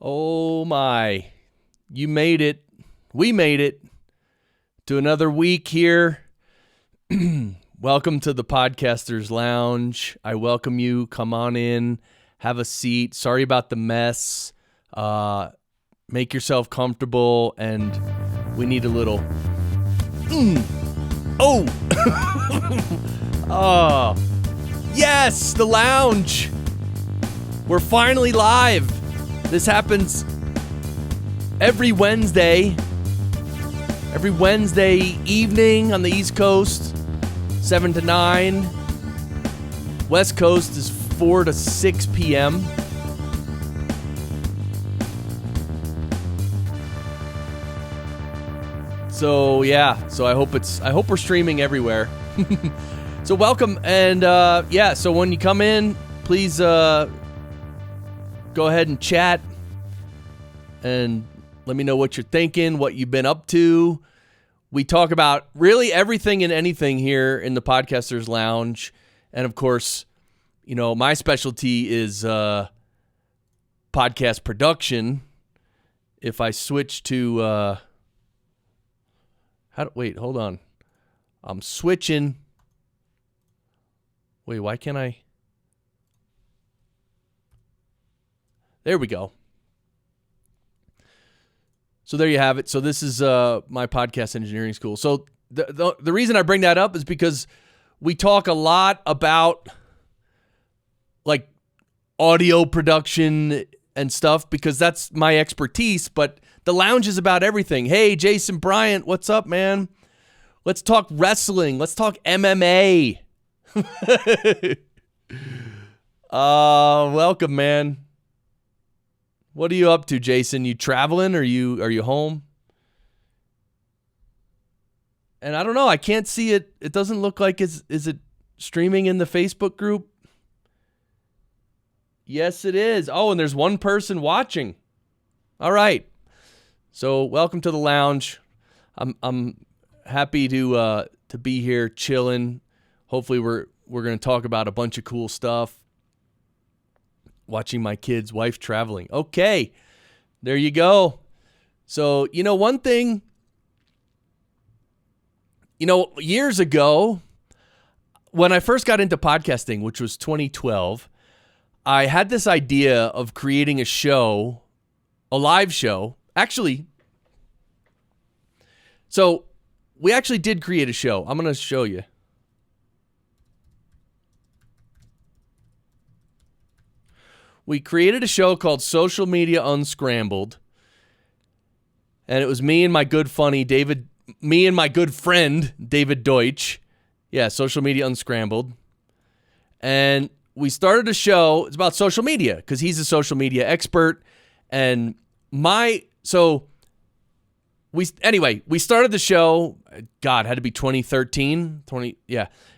Oh my, you made it. We made it to another week here. Welcome to the Podcasters Lounge. I welcome you. Come on in, have a seat. Sorry about the mess. Make yourself comfortable, and we need a little. Oh, oh, yes, the lounge. We're finally live. This happens every Wednesday evening on the East Coast, 7 to 9. West Coast is 4 to 6 p.m. So I hope we're streaming everywhere. So welcome, and so when you come in, please go ahead and chat and let me know what you're thinking, what you've been up to. We talk about really everything and anything here in the Podcasters Lounge. And of course, you know, my specialty is podcast production. If I switch to wait, hold on. I'm switching. Wait, why can't I? There we go. So there you have it. So this is my podcast engineering school. So the reason I bring that up is because we talk a lot about like audio production and stuff because that's my expertise, but the lounge is about everything. Hey, Jason Bryant, what's up, man? Let's talk wrestling. Let's talk MMA. Welcome, man. What are you up to, Jason? You traveling? Are you home? And I don't know. I can't see it. It doesn't look like is it streaming in the Facebook group? Yes, it is. Oh, and there's one person watching. All right. So welcome to the lounge. I'm happy to be here chilling. Hopefully we're going to talk about a bunch of cool stuff. Watching my kid's wife traveling. Okay, there you go. So, you know, one thing, you know, years ago, when I first got into podcasting, which was 2012, I had this idea of creating a show, a live show. Actually, so we actually did create a show. I'm going to show you. We created a show called Social Media Unscrambled, and it was me and my good friend, David Deutsch. Yeah, Social Media Unscrambled. And we started a show. It's about social media because he's a social media expert. And we started the show. God, had to be 2013,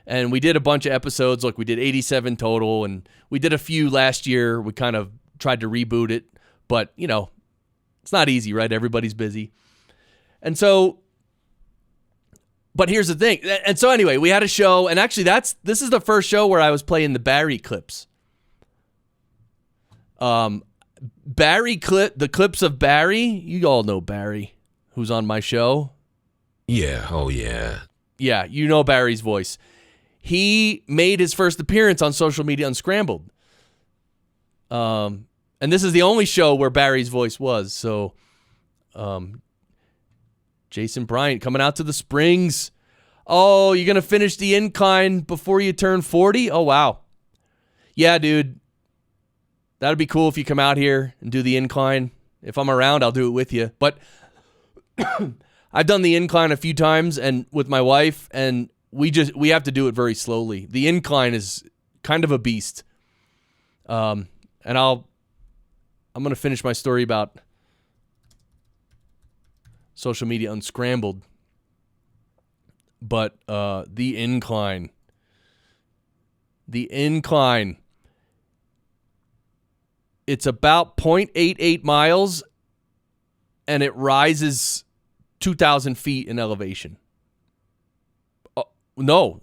and we did a bunch of episodes. Like we did 87 total, and we did a few last year. We kind of tried to reboot it, but you know, it's not easy, right? Everybody's busy. And so, but here's the thing. And so anyway, we had a show, and actually this is the first show where I was playing the Barry clips. The clips of Barry. You all know Barry, who's on my show. Yeah. Oh, yeah. Yeah, you know Barry's voice. He made his first appearance on Social Media Unscrambled. And this is the only show where Barry's voice was. So, Jason Bryant coming out to the Springs. Oh, you're going to finish the incline before you turn 40? Oh, wow. Yeah, dude. That'd be cool if you come out here and do the incline. If I'm around, I'll do it with you. But I've done the incline a few times and with my wife, and we have to do it very slowly. The incline is kind of a beast. And I'm going to finish my story about Social Media Unscrambled. But the incline. It's about 0.88 miles, and it rises 2,000 feet in elevation. No.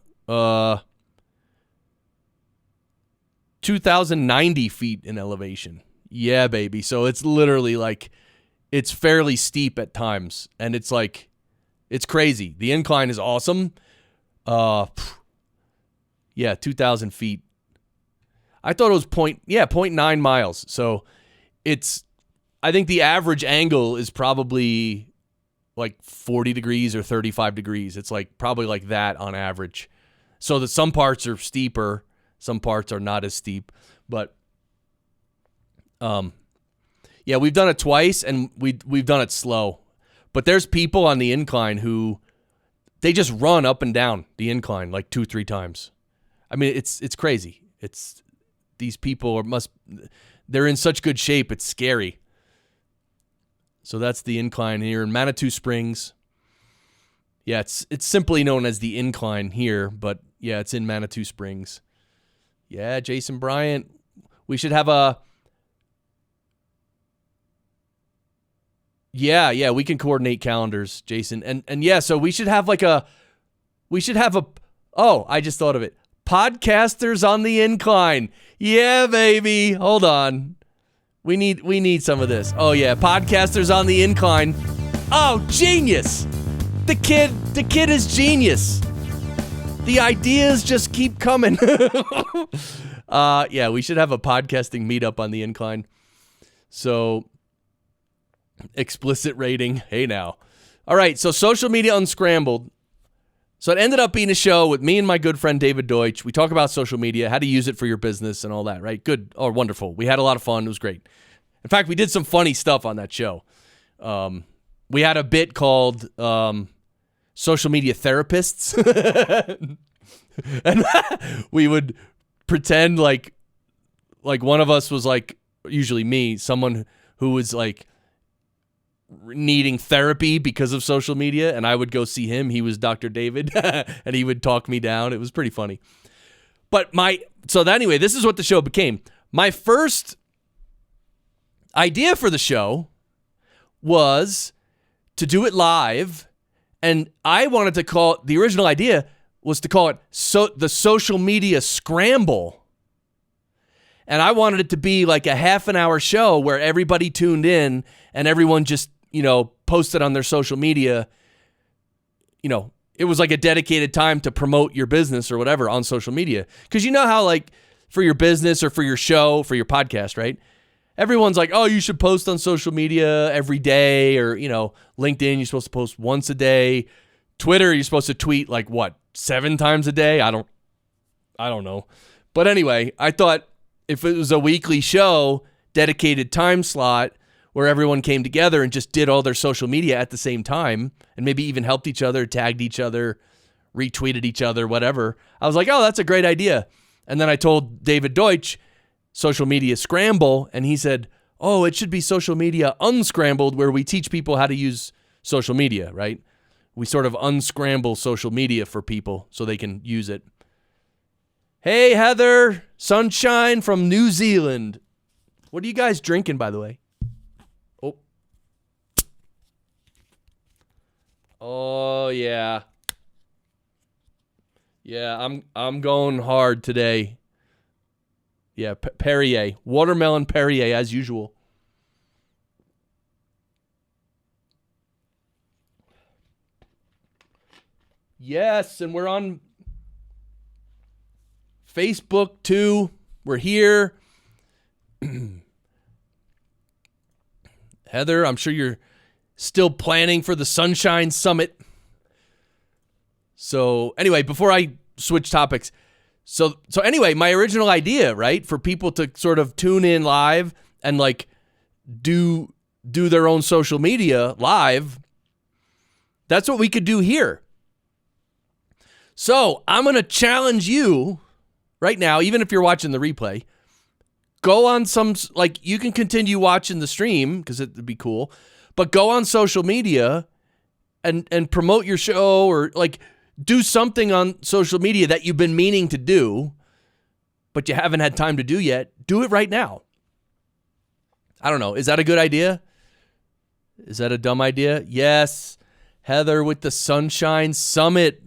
2,090 feet in elevation. Yeah, baby. So it's literally like, it's fairly steep at times. And it's like, it's crazy. The incline is awesome. Yeah, 2,000 feet. I thought it was 0.9 miles. So I think the average angle is probably like 40 degrees or 35 degrees. It's like probably like that on average. So that some parts are steeper, some parts are not as steep. But yeah, we've done it twice and we've done it slow. But there's people on the incline who they just run up and down the incline like 2-3 times. I mean, it's crazy. These people they're in such good shape. It's scary. So that's the incline here in Manitou Springs. Yeah, it's simply known as the incline here, but yeah, it's in Manitou Springs. Yeah, Jason Bryant. We should have a... Yeah, we can coordinate calendars, Jason. And yeah, so we should have oh, I just thought of it. Podcasters on the incline. Yeah, baby. Hold on. We need some of this. Oh yeah, podcasters on the incline. Oh, genius. The kid is genius. The ideas just keep coming. Yeah, we should have a podcasting meetup on the incline. So, explicit rating. Hey now. All right, so Social Media Unscrambled. So it ended up being a show with me and my good friend David Deutsch. We talk about social media, how to use it for your business and all that, right? Good. Oh, wonderful. We had a lot of fun. It was great. In fact, we did some funny stuff on that show. We had a bit called Social Media Therapists. And we would pretend like one of us was like, usually me, someone who was like needing therapy because of social media, and I would go see him. He was Dr. David, and he would talk me down. It was pretty funny. But anyway, this is what the show became. My first idea for the show was to do it live, and I wanted to call the original idea was to call it the Social Media Scramble. And I wanted it to be like a half an hour show where everybody tuned in and everyone just, posted on their social media. It was like a dedicated time to promote your business or whatever on social media. Because you know how like for your business or for your show, for your podcast, right? Everyone's like, oh, you should post on social media every day, or, LinkedIn, you're supposed to post once a day. Twitter, you're supposed to tweet like what, 7 times a day? I don't know. But anyway, I thought if it was a weekly show, dedicated time slot where everyone came together and just did all their social media at the same time and maybe even helped each other, tagged each other, retweeted each other, whatever. I was like, oh, that's a great idea. And then I told David Deutsch, Social Media Scramble, and he said, oh, it should be Social Media Unscrambled, where we teach people how to use social media, right? We sort of unscramble social media for people so they can use it. Hey, Heather, sunshine from New Zealand. What are you guys drinking, by the way? Oh, yeah. Yeah, I'm going hard today. Yeah, Perrier. Watermelon Perrier, as usual. Yes, and we're on Facebook, too. We're here. Heather, I'm sure you're still planning for the Sunshine Summit. So anyway, before I switch topics, so anyway, my original idea, right, for people to sort of tune in live and like do their own social media live, that's what we could do here. So I'm going to challenge you right now, even if you're watching the replay, go on you can continue watching the stream because it'd be cool, but go on social media and promote your show, or like do something on social media that you've been meaning to do, but you haven't had time to do yet. Do it right now. I don't know. Is that a good idea? Is that a dumb idea? Yes. Heather with the Sunshine Summit.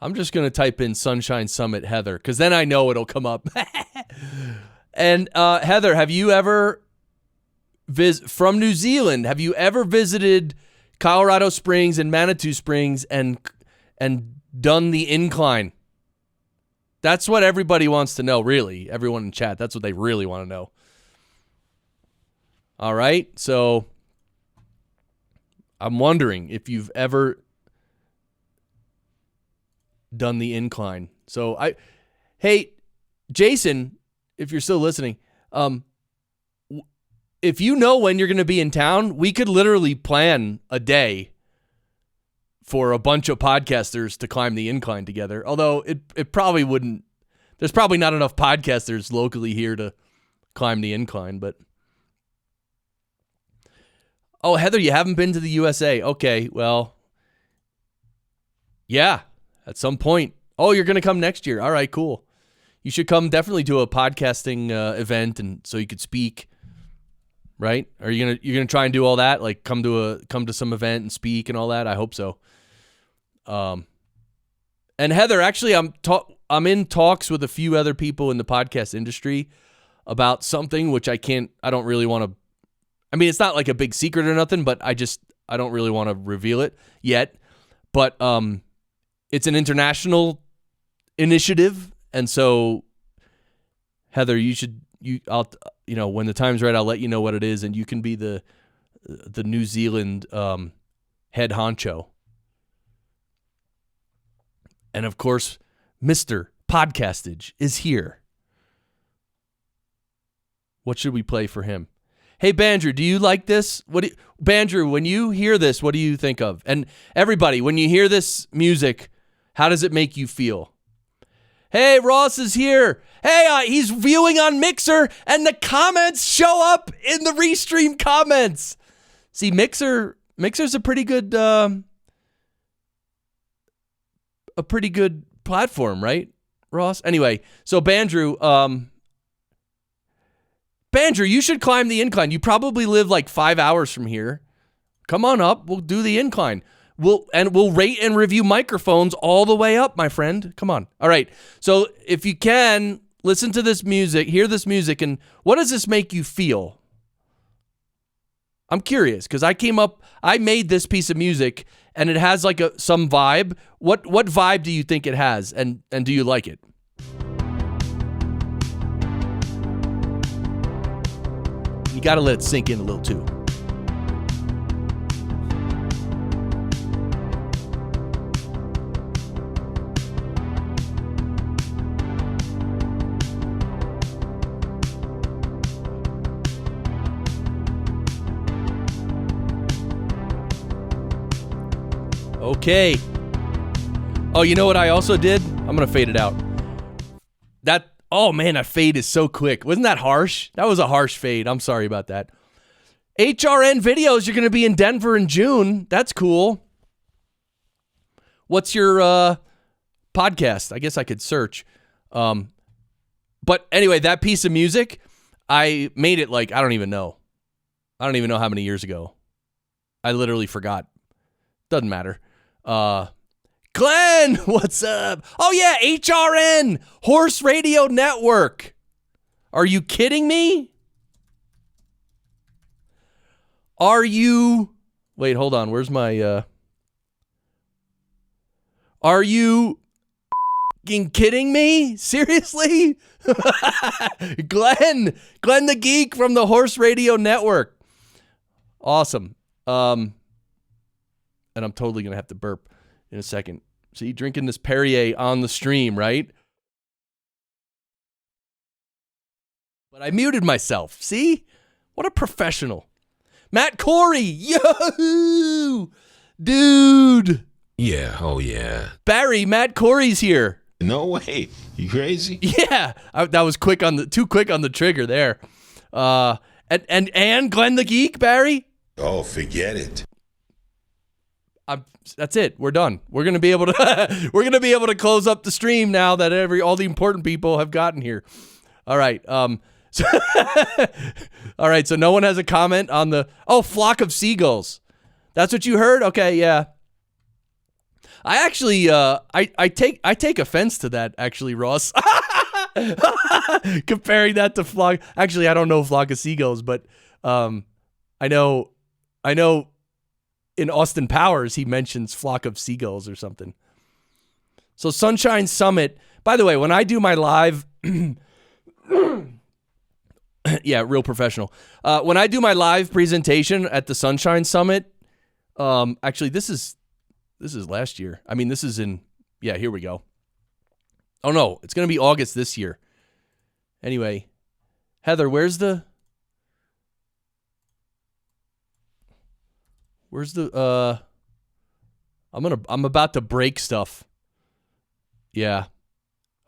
I'm just going to type in Sunshine Summit Heather, because then I know it'll come up. And Heather, have you ever, from New Zealand, have you ever visited Colorado Springs and Manitou Springs and done the incline? That's what everybody wants to know, really. Everyone in chat, that's what they really want to know. All right, so I'm wondering if you've ever done the incline. So hey, Jason, if you're still listening, if you know when you're going to be in town, we could literally plan a day for a bunch of podcasters to climb the incline together. Although it probably wouldn't, there's probably not enough podcasters locally here to climb the incline, but. Oh, Heather, you haven't been to the USA. Okay, well, yeah, at some point. Oh, you're going to come next year. All right, cool. You should come definitely to a podcasting event, and so you could speak, right? Are you're gonna try and do all that? Like come to some event and speak and all that? I hope so. And Heather, actually, I'm in talks with a few other people in the podcast industry about something which I don't really want to. I mean, it's not like a big secret or nothing, but I don't really want to reveal it yet. But it's an international initiative, and so Heather, when the time's right, I'll let you know what it is, and you can be the New Zealand head honcho. And of course, Mr. Podcastage is here. What should we play for him? Hey, Bandrew, do you like this? Bandrew, when you hear this, what do you think of? And everybody, when you hear this music, how does it make you feel? Hey, Ross is here. Hey, he's viewing on Mixer, and the comments show up in the Restream comments. See, Mixer's a pretty good platform, right, Ross? Anyway, so Bandrew, you should climb the incline. You probably live like 5 hours from here. Come on up. We'll do the incline. We'll rate and review microphones all the way up, my friend. Come on. All right. So if you can, listen to this music, hear this music, and what does this make you feel? I'm curious because I made this piece of music and it has like some vibe. What vibe do you think it has, and do you like it? You got to let it sink in a little too. Okay. Oh, you know what I also did? I'm going to fade it out. Oh man, that fade is so quick. Wasn't that harsh? That was a harsh fade. I'm sorry about that. HRN Videos, you're going to be in Denver in June. That's cool. What's your podcast? I guess I could search. But anyway, that piece of music, I made it like, I don't even know how many years ago. I literally forgot. Doesn't matter. Glenn, what's up? Oh yeah, HRN, Horse Radio Network. Are you kidding me? Wait, hold on. Where's my, are you kidding me? Seriously? Glen the Geek from the Horse Radio Network. Awesome. And I'm totally going to have to burp in a second. See, drinking this Perrier on the stream, right? But I muted myself. See? What a professional. Matt Corey. Yo! Dude. Yeah, oh yeah. Barry, Matt Corey's here. No way. You crazy? Yeah. That was too quick on the trigger there. And Glen the Geek, Barry? Oh, forget it. That's it. We're done. We're gonna be able to close up the stream now that all the important people have gotten here. All right. So all right. So no one has a comment on flock of seagulls. That's what you heard? Okay. Yeah. I actually, I take offense to that, actually, Ross. Comparing that to flock. Actually, I don't know flock of seagulls, but I know in Austin Powers he mentions flock of seagulls or something. So Sunshine Summit. By the way, when I do my live, yeah, real professional. When I do my live presentation at the Sunshine Summit, actually this is last year. I mean, this is here we go. Oh no, it's going to be August this year. Anyway, Heather, where's the I'm about to break stuff. Yeah.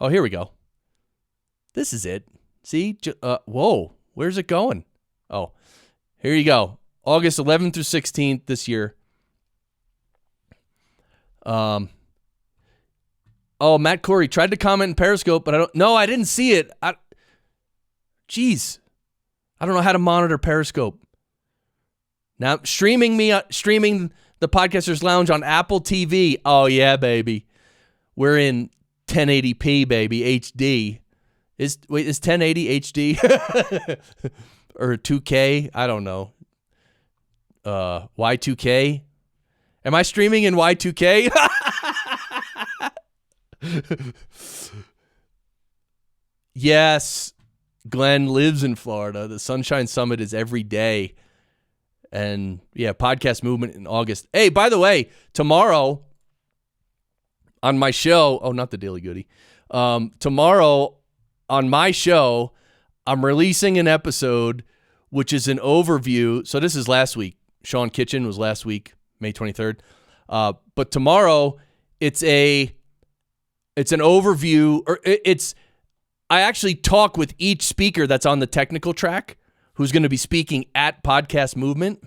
Oh, here we go. This is it. See? Whoa. Where's it going? Oh, here you go. August 11th through 16th this year. Oh, Matt Corey tried to comment in Periscope, but I didn't see it. Jeez. I don't know how to monitor Periscope. Now, streaming the Podcasters Lounge on Apple TV. Oh, yeah, baby. We're in 1080p, baby, HD. Is 1080 HD? Or 2K? I don't know. Y2K? Am I streaming in Y2K? Yes. Glenn lives in Florida. The Sunshine Summit is every day. And yeah, podcast movement in August. Hey, by the way, tomorrow on my show, not the Daily Goody. Tomorrow on my show, I'm releasing an episode which is an overview. So this is last week. Sean Kitchen was last week, May 23rd. But tomorrow it's an overview, or I actually talk with each speaker that's on the technical track who's going to be speaking at Podcast Movement.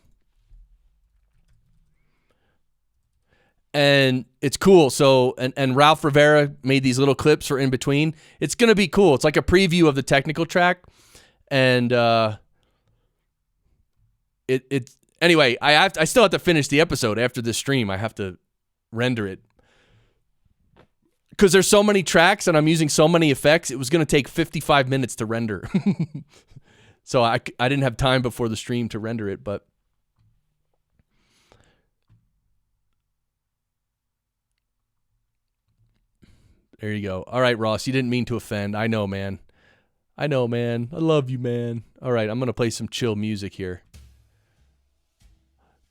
And it's cool. So, and Ralph Rivera made these little clips for in between. It's going to be cool. It's like a preview of the technical track. And anyway, I still have to finish the episode after this stream. I have to render it. Because there's so many tracks and I'm using so many effects, it was going to take 55 minutes to render. So I didn't have time before the stream to render it, but there you go. All right, Ross, you didn't mean to offend. I know, man. I love you, man. All right, I'm going to play some chill music here.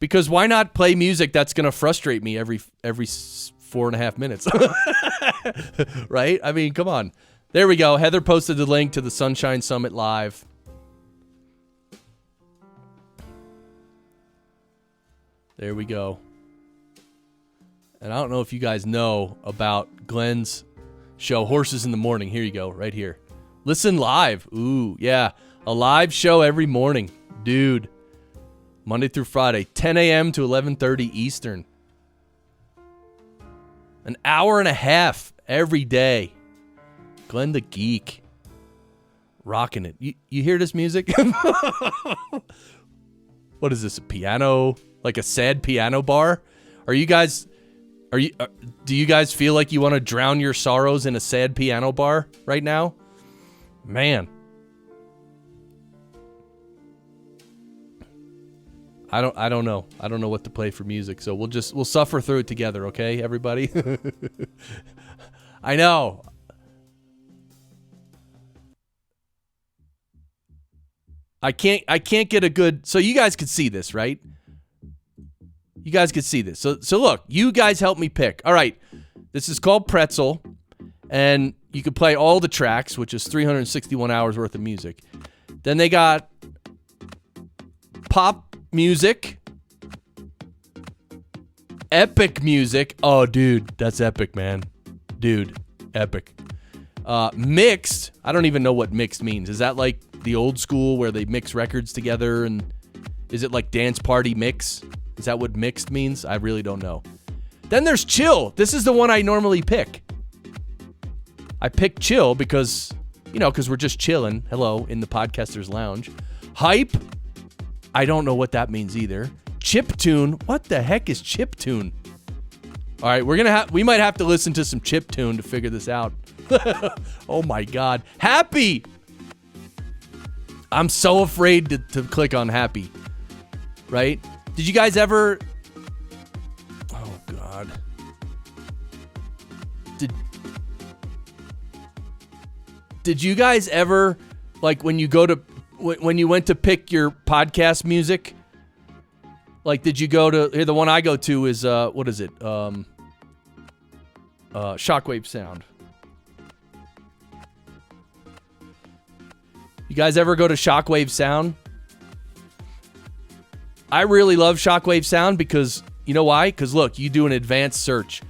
Because why not play music that's going to frustrate me every 4.5 minutes? Right? I mean, come on. There we go. Heather posted the link to the Sunshine Summit Live. There we go. And I don't know if you guys know about Glenn's show, Horses in the Morning. Here you go, right here. Listen live. Ooh, yeah. A live show every morning. Dude. Monday through Friday, 10 a.m. to 11:30 Eastern. An hour and a half every day. Glen the Geek. Rocking it. You hear this music? What is this, a piano? Like a sad piano bar? Do you guys feel like you want to drown your sorrows in a sad piano bar right now? Man. I don't know. I don't know what to play for music, so we'll suffer through it together, okay, everybody? I know. I can't get a good, so you guys could see this, right? You guys could see this. So look, you guys help me pick. All right. This is called Pretzel, and you can play all the tracks, which is 361 hours worth of music. Then they got pop music, epic music. Oh, dude, that's epic, man. Dude, epic. Mixed. I don't even know what mixed means. Is that like the old school where they mix records together, and is it like dance party mix? Is that what mixed means? I really don't know. Then there's chill. This is the one I normally pick. I picked chill because we're just chilling. Hello, in the Podcasters Lounge. Hype. I don't know what that means either. Chiptune. What the heck is chiptune? All right, we might have to listen to some chiptune to figure this out. Oh my God, Happy! I'm so afraid to click on Happy. Right? Did you guys ever? Oh God. Did you guys ever, like, when you went to pick your podcast music? Like, did you go to, here, the one I go to is, what is it? Shockwave Sound. You guys ever go to Shockwave Sound? I really love Shockwave Sound because, you know why? Because, look, you do an advanced search.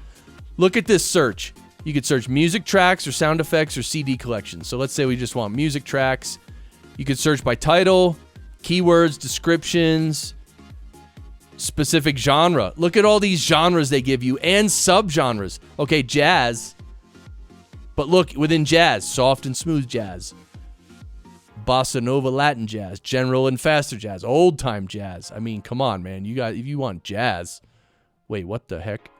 Look at this search. You could search music tracks or sound effects or CD collections. So let's say we just want music tracks. You could search by title, keywords, descriptions, specific genre. Look at all these genres they give you and subgenres. Okay, jazz. But look, within jazz, soft and smooth jazz, bossa nova, Latin jazz, general and faster jazz, old time jazz. I mean, come on, man. You guys, if you want jazz, wait, what the heck?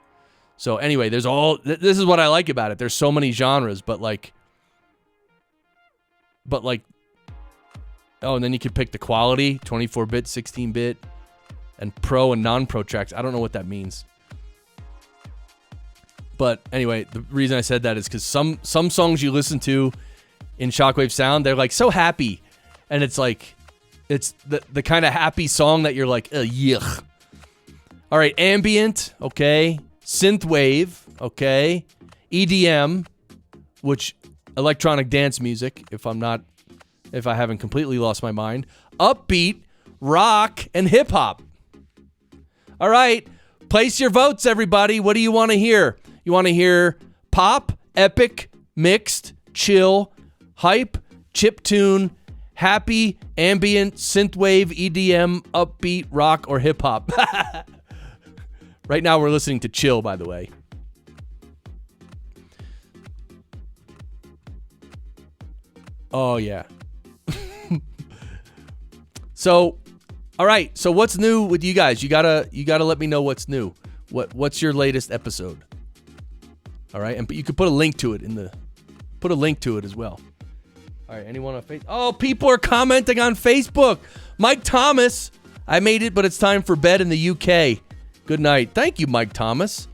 So anyway, this is what I like about it. There's so many genres, but like, oh, and then you can pick the quality, 24-bit, 16-bit, and pro and non-pro tracks. I don't know what that means. But anyway, the reason I said that is because some songs you listen to in Shockwave Sound, they're like so happy. And it's like, it's the kind of happy song that you're like, yuck. All right, ambient, okay. Synthwave, okay. EDM, which electronic dance music, if I haven't completely lost my mind. Upbeat, rock, and hip hop. All right, place your votes, everybody. What do you want to hear? You want to hear pop, epic, mixed, chill, hype, chiptune, happy, ambient, synthwave, EDM, upbeat, rock, or hip hop? Right now we're listening to chill, by the way. Oh yeah. So, all right. So what's new with you guys? You gotta let me know what's new. What's your latest episode? All right, and you could put a link to it as well. All right, anyone on Facebook? Oh, people are commenting on Facebook. Mike Thomas, I made it, but it's time for bed in the UK. Good night. Thank you, Mike Thomas.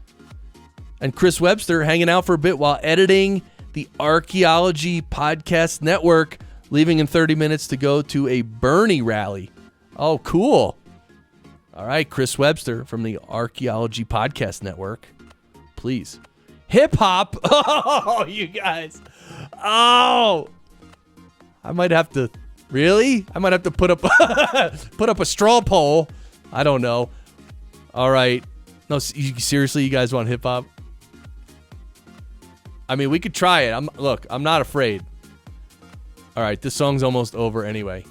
And Chris Webster hanging out for a bit while editing the Archaeology Podcast Network, leaving in 30 minutes to go to a Bernie rally. Oh, cool. All right, Chris Webster from the Archaeology Podcast Network. Please. Hip hop. Oh, you guys. Oh. I might have to. Really? I might have to put up a straw poll. I don't know. All right. No, seriously, you guys want hip hop? I mean, we could try it. I'm not afraid. All right, this song's almost over anyway.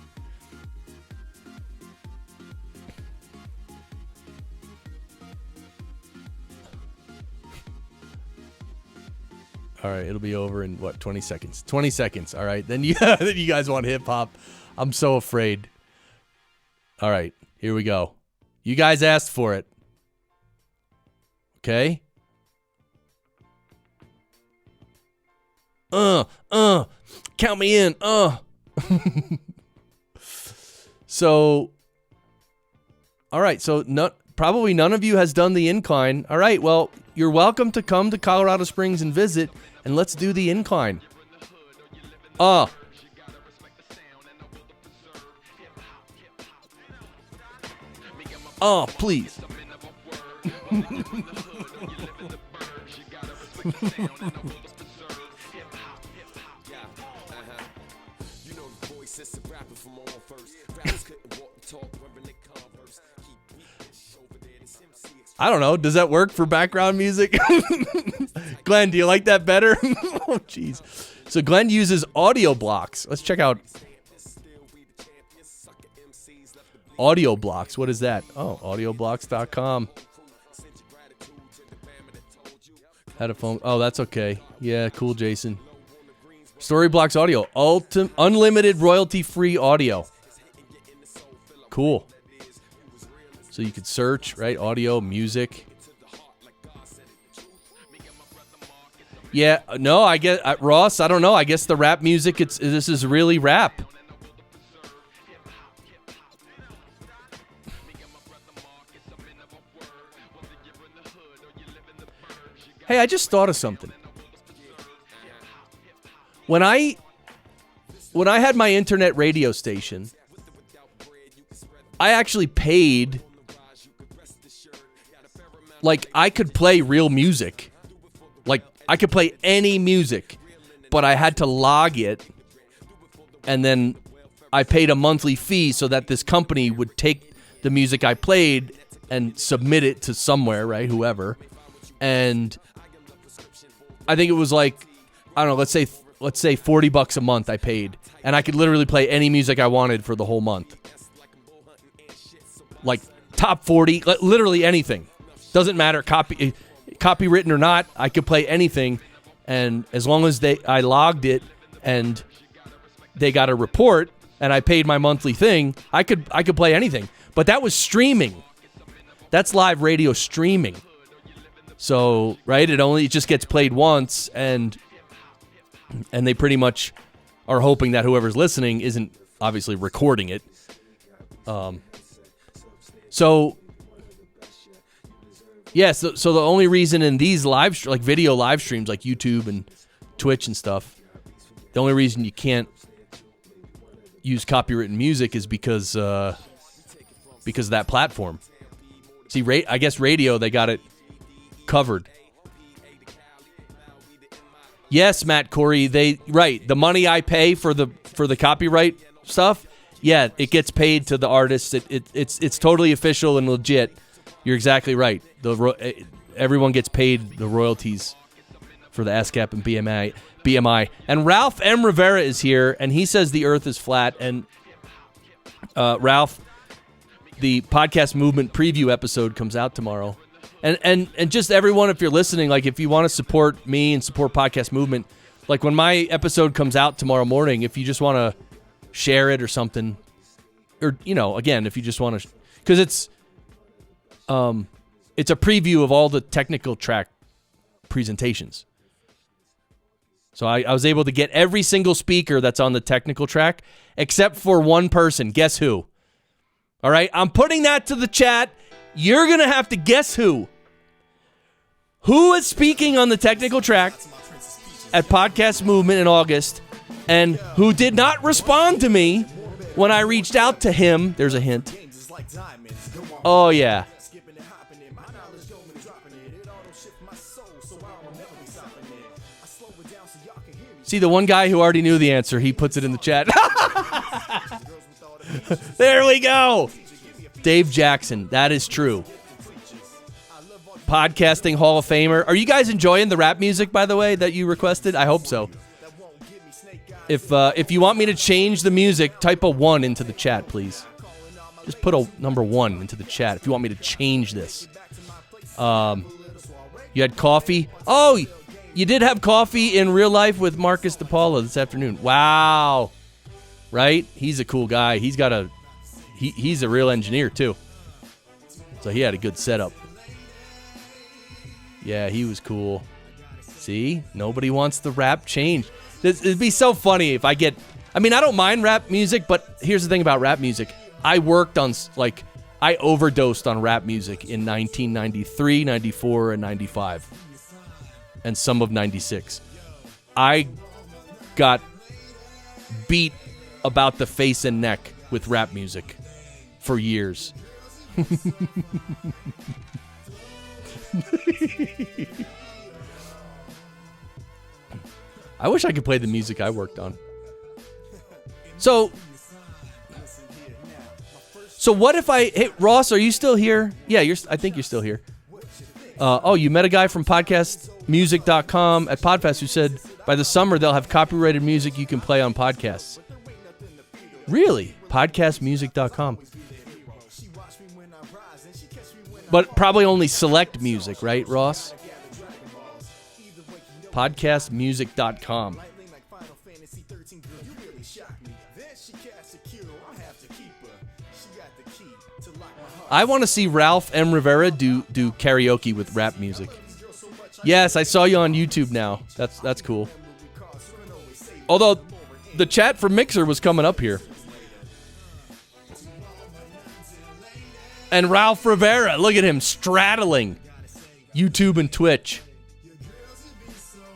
All right, it'll be over in what, 20 seconds? 20 seconds. All right, then you guys want hip hop. I'm so afraid. All right, here we go. You guys asked for it. Okay? Count me in. So, all right, so probably none of you has done the incline. All right, well, you're welcome to come to Colorado Springs and visit, and let's do the incline. Please. I don't know. Does that work for background music? Glenn, do you like that better? Oh, jeez. So Glenn uses Audioblocks. Let's check out Audioblocks. What is that? Oh, Audioblockscom. Had a phone. Oh, that's okay. Yeah, cool, Jason. Storyblocks Audio. Unlimited royalty-free audio. Cool. So you could search, right? Audio, music. Yeah, no, I guess Ross. I don't know. I guess the rap music. This is really rap. Hey, I just thought of something. When I had my internet radio station, I actually paid. Like, I could play real music. Like, I could play any music, but I had to log it, and then I paid a monthly fee so that this company would take the music I played and submit it to somewhere, right, whoever. And I think it was like, I don't know, let's say $40 a month I paid, and I could literally play any music I wanted for the whole month. Like, top 40, literally anything. Doesn't matter, copywritten or not, I could play anything, and as long as I logged it and they got a report and I paid my monthly thing, I could play anything. But that was streaming. That's live radio streaming. So, right, it just gets played once, and they pretty much are hoping that whoever's listening isn't obviously recording it. Yeah, so the only reason in these video live streams like YouTube and Twitch and stuff, the only reason you can't use copywritten music is because of that platform. See, I guess radio, they got it covered. Yes, Matt Corey, the money I pay for the copyright stuff, yeah, it gets paid to the artists. It's totally official and legit. You're exactly right. Everyone gets paid the royalties for the ASCAP and BMI. And Ralph M. Rivera is here, and he says the earth is flat. And Ralph, the podcast movement preview episode comes out tomorrow. And just everyone, if you're listening, like if you want to support me and support podcast movement, like when my episode comes out tomorrow morning, if you just want to share it or something, or, again, if you just want to, because it's a preview of all the technical track presentations. So I was able to get every single speaker that's on the technical track, except for one person. Guess who? All right, I'm putting that to the chat. You're going to have to guess who. Who is speaking on the technical track at Podcast Movement in August, and who did not respond to me when I reached out to him. There's a hint. Oh, yeah. See, the one guy who already knew the answer, he puts it in the chat. There we go. Dave Jackson. That is true. Podcasting Hall of Famer. Are you guys enjoying the rap music, by the way, that you requested? I hope so. If you want me to change the music, type a 1 into the chat, please. Just put a number 1 into the chat if you want me to change this. You had coffee? Oh, you did have coffee in real life with Marcus DePaula this afternoon. Wow. Right? He's a cool guy. He's a real engineer, too. So he had a good setup. Yeah, he was cool. See? Nobody wants the rap changed. It'd be so funny if I don't mind rap music, but here's the thing about rap music. I overdosed on rap music in 1993, 94, and 95. And some of 96. I got beat about the face and neck with rap music for years. I wish I could play the music I worked on. So what if hey, Ross, are you still here? Yeah, I think you're still here. You met a guy from podcastmusic.com at Podfest who said by the summer they'll have copyrighted music you can play on podcasts. Really? Podcastmusic.com. But probably only select music, right, Ross? Podcastmusic.com. I want to see Ralph M. Rivera do karaoke with rap music. Yes, I saw you on YouTube now. That's cool. Although the chat from Mixer was coming up here. And Ralph Rivera, look at him straddling YouTube and Twitch.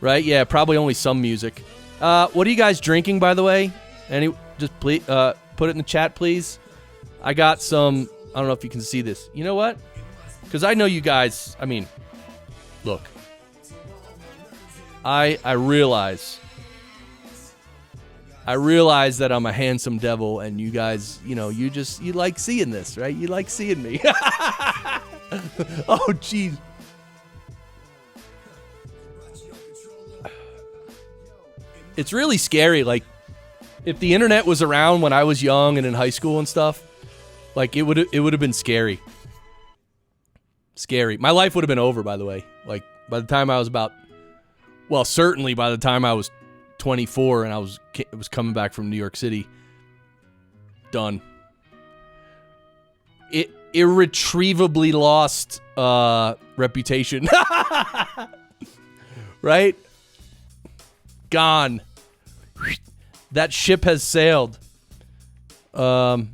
Right? Yeah, probably only some music. What are you guys drinking, by the way? Just please put it in the chat, please. I got some. I don't know if you can see this. You know what? Because I know you guys. I mean, look. I realize that I'm a handsome devil, and you guys, you like seeing this, right? You like seeing me. Oh, jeez. It's really scary. Like, if the internet was around when I was young and in high school and stuff, like, it would have been scary. Scary. My life would have been over, by the way. Like, by the time I was certainly by the time I was 24 and I was coming back from New York City. Done. It irretrievably lost reputation. Right? Gone. That ship has sailed. All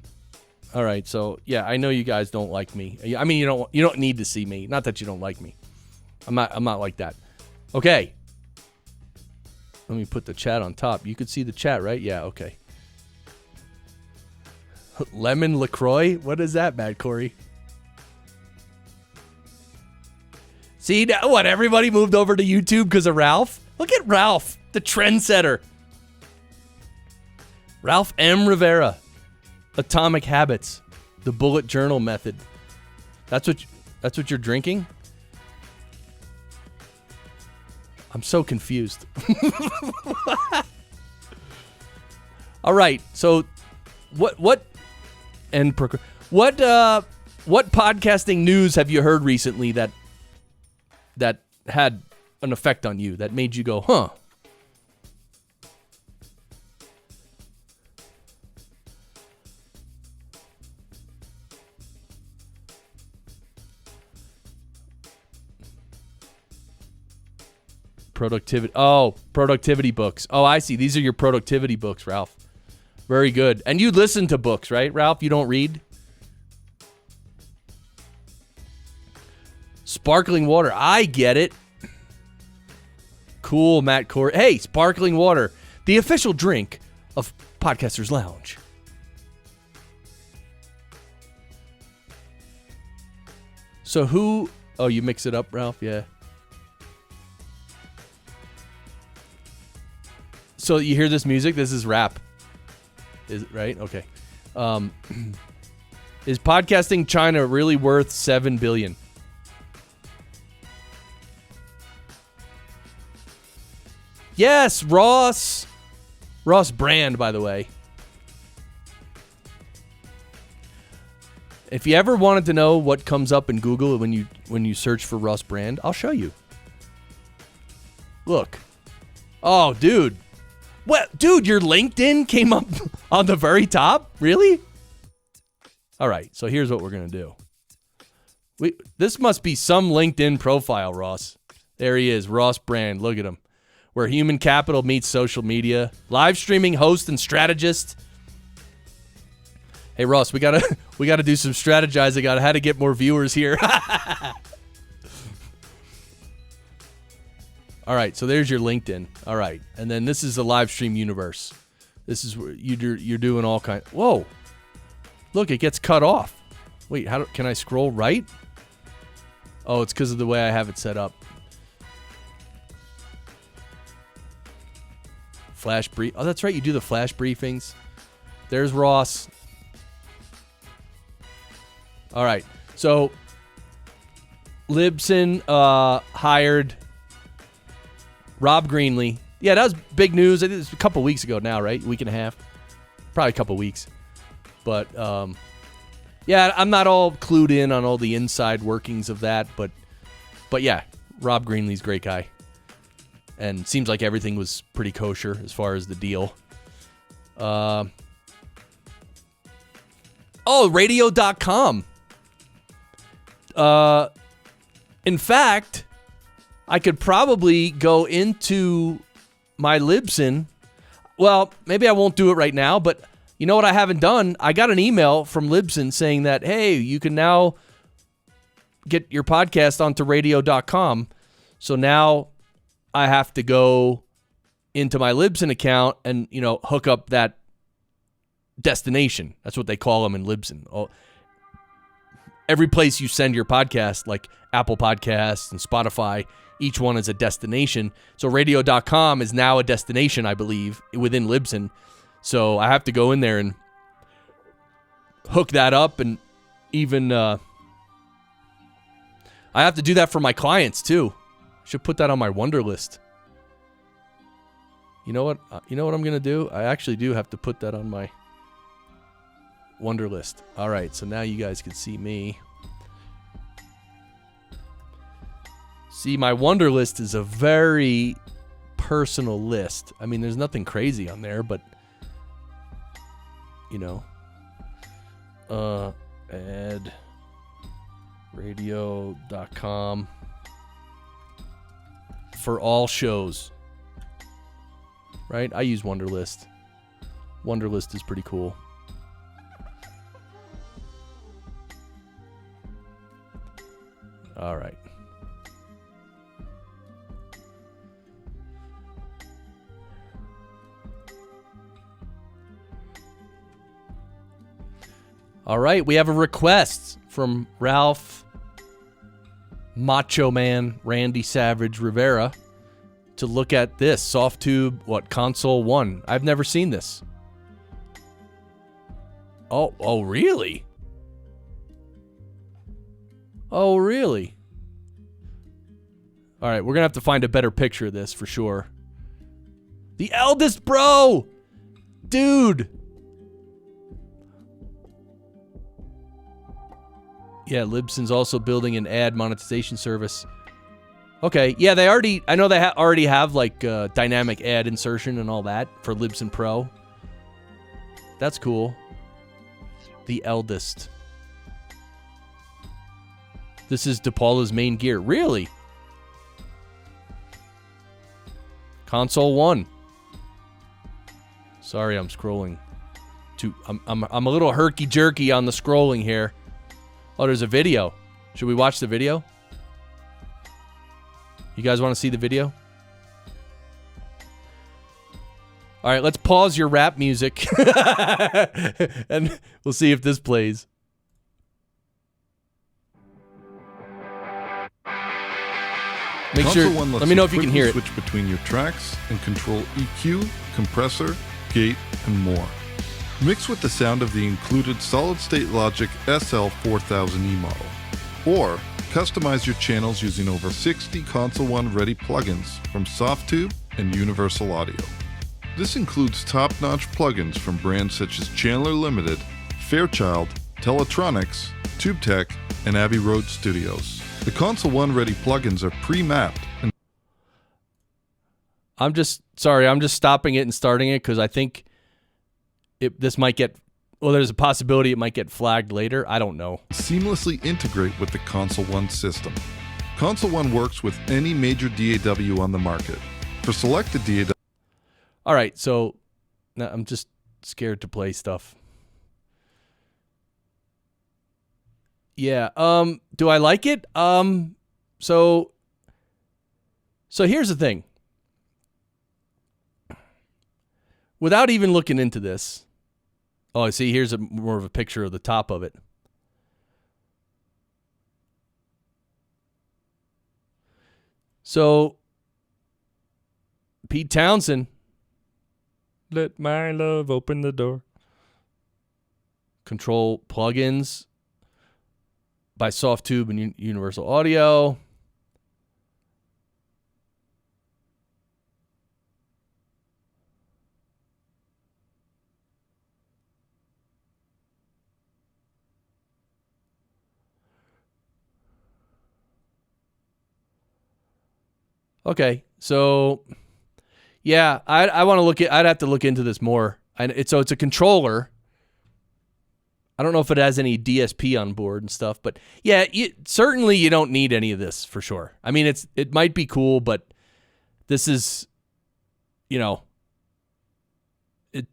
right, so yeah, I know you guys don't like me. I mean, you don't need to see me. Not that you don't like me. I'm not like that. Okay. Let me put the chat on top. You could see the chat, right? Yeah, okay. Lemon LaCroix? What is that, Matt Corey? See, now what? Everybody moved over to YouTube because of Ralph? Look at Ralph, the trendsetter. Ralph M. Rivera. Atomic Habits. The bullet journal method. That's what you're drinking? I'm so confused. All right. So what podcasting news have you heard recently that had an effect on you, that made you go, "Huh"? Productivity books. Oh, I see. These are your productivity books, Ralph. Very good. And you listen to books, right, Ralph? You don't read? Sparkling water. I get it. Cool, Matt Corey. Hey, sparkling water. The official drink of Podcasters Lounge. So who... Oh, you mix it up, Ralph? Yeah. So you hear this music? This is rap. Is it right? Okay. Is podcasting China really worth $7 billion? Yes, Ross. Ross Brand, by the way. If you ever wanted to know what comes up in Google when you search for Ross Brand, I'll show you. Look. Oh, dude. What? Dude, your LinkedIn came up on the very top? Really? All right, so here's what we're going to do. This must be some LinkedIn profile, Ross. There he is, Ross Brand. Look at him. Where human capital meets social media. Live streaming host and strategist. Hey, Ross, we gotta do some strategizing on how to get more viewers here. All right, so there's your LinkedIn. All right, and then this is the live stream universe. This is where you're doing all kinds. Whoa, look, it gets cut off. Wait, can I scroll right? Oh, it's because of the way I have it set up. Flash brief. Oh, that's right. You do the flash briefings. There's Ross. All right, so Libsyn hired Rob Greenlee. Yeah, that was big news. I think it was a couple weeks ago now, right? A week and a half. Probably a couple weeks. But, yeah, I'm not all clued in on all the inside workings of that. But yeah, Rob Greenlee's a great guy. And seems like everything was pretty kosher as far as the deal. radio.com. In fact... I could probably go into my Libsyn. Well, maybe I won't do it right now, but you know what I haven't done? I got an email from Libsyn saying that, hey, you can now get your podcast onto radio.com. So now I have to go into my Libsyn account and, hook up that destination. That's what they call them in Libsyn. Every place you send your podcast, like Apple Podcasts and Spotify, each one is a destination. So radio.com is now a destination, I believe, within Libsyn. So I have to go in there and hook that up, and even I have to do that for my clients too. Should put that on my Wonder list. You know what? I'm going to do? I actually do have to put that on my Wonder list. All right, so now you guys can see me. See, my Wonder list is a very personal list. I mean, there's nothing crazy on there, but add radio.com for all shows. Right? I use Wunderlist. Wunderlist is pretty cool. All right. All right, we have a request from Ralph Macho Man Randy Savage Rivera to look at this Softube Console 1. I've never seen this. Oh really? Oh really? All right, we're going to have to find a better picture of this for sure. The eldest bro. Dude. Yeah, Libsyn's also building an ad monetization service. Okay, yeah, I know they already have like dynamic ad insertion and all that for Libsyn Pro. That's cool. The eldest. This is DePaula's main gear. Really? Console 1. Sorry, I'm scrolling. I'm a little herky-jerky on the scrolling here. Oh, there's a video. Should we watch the video? You guys want to see the video? All right, let's pause your rap music. And we'll see if this plays. Make sure. Let me know if you can hear it. Switch between your tracks and control EQ, compressor, gate, and more. Mix with the sound of the included solid-state Logic SL4000E model. Or customize your channels using over 60 Console 1 ready plugins from Softube and Universal Audio. This includes top-notch plugins from brands such as Chandler Limited, Fairchild, Teletronics, TubeTech, and Abbey Road Studios. The Console 1 ready plugins are pre-mapped and I'm just stopping it and starting it because I think this might get, there's a possibility it might get flagged later. I don't know. seamlessly integrate with the Console 1 system. Console 1 works with any major DAW on the market. For selected DAW... All right, so now I'm just scared to play stuff. Yeah, do I like it? So here's the thing. Without even looking into this, oh, I see. Here's more of a picture of the top of it. So, Pete Townsend, let my love open the door. Control plugins by Softube and Universal Audio. Okay, so yeah, I want to look at. I'd have to look into this more. And it's a controller. I don't know if it has any DSP on board and stuff, but yeah, certainly you don't need any of this for sure. I mean, it might be cool, but this is, it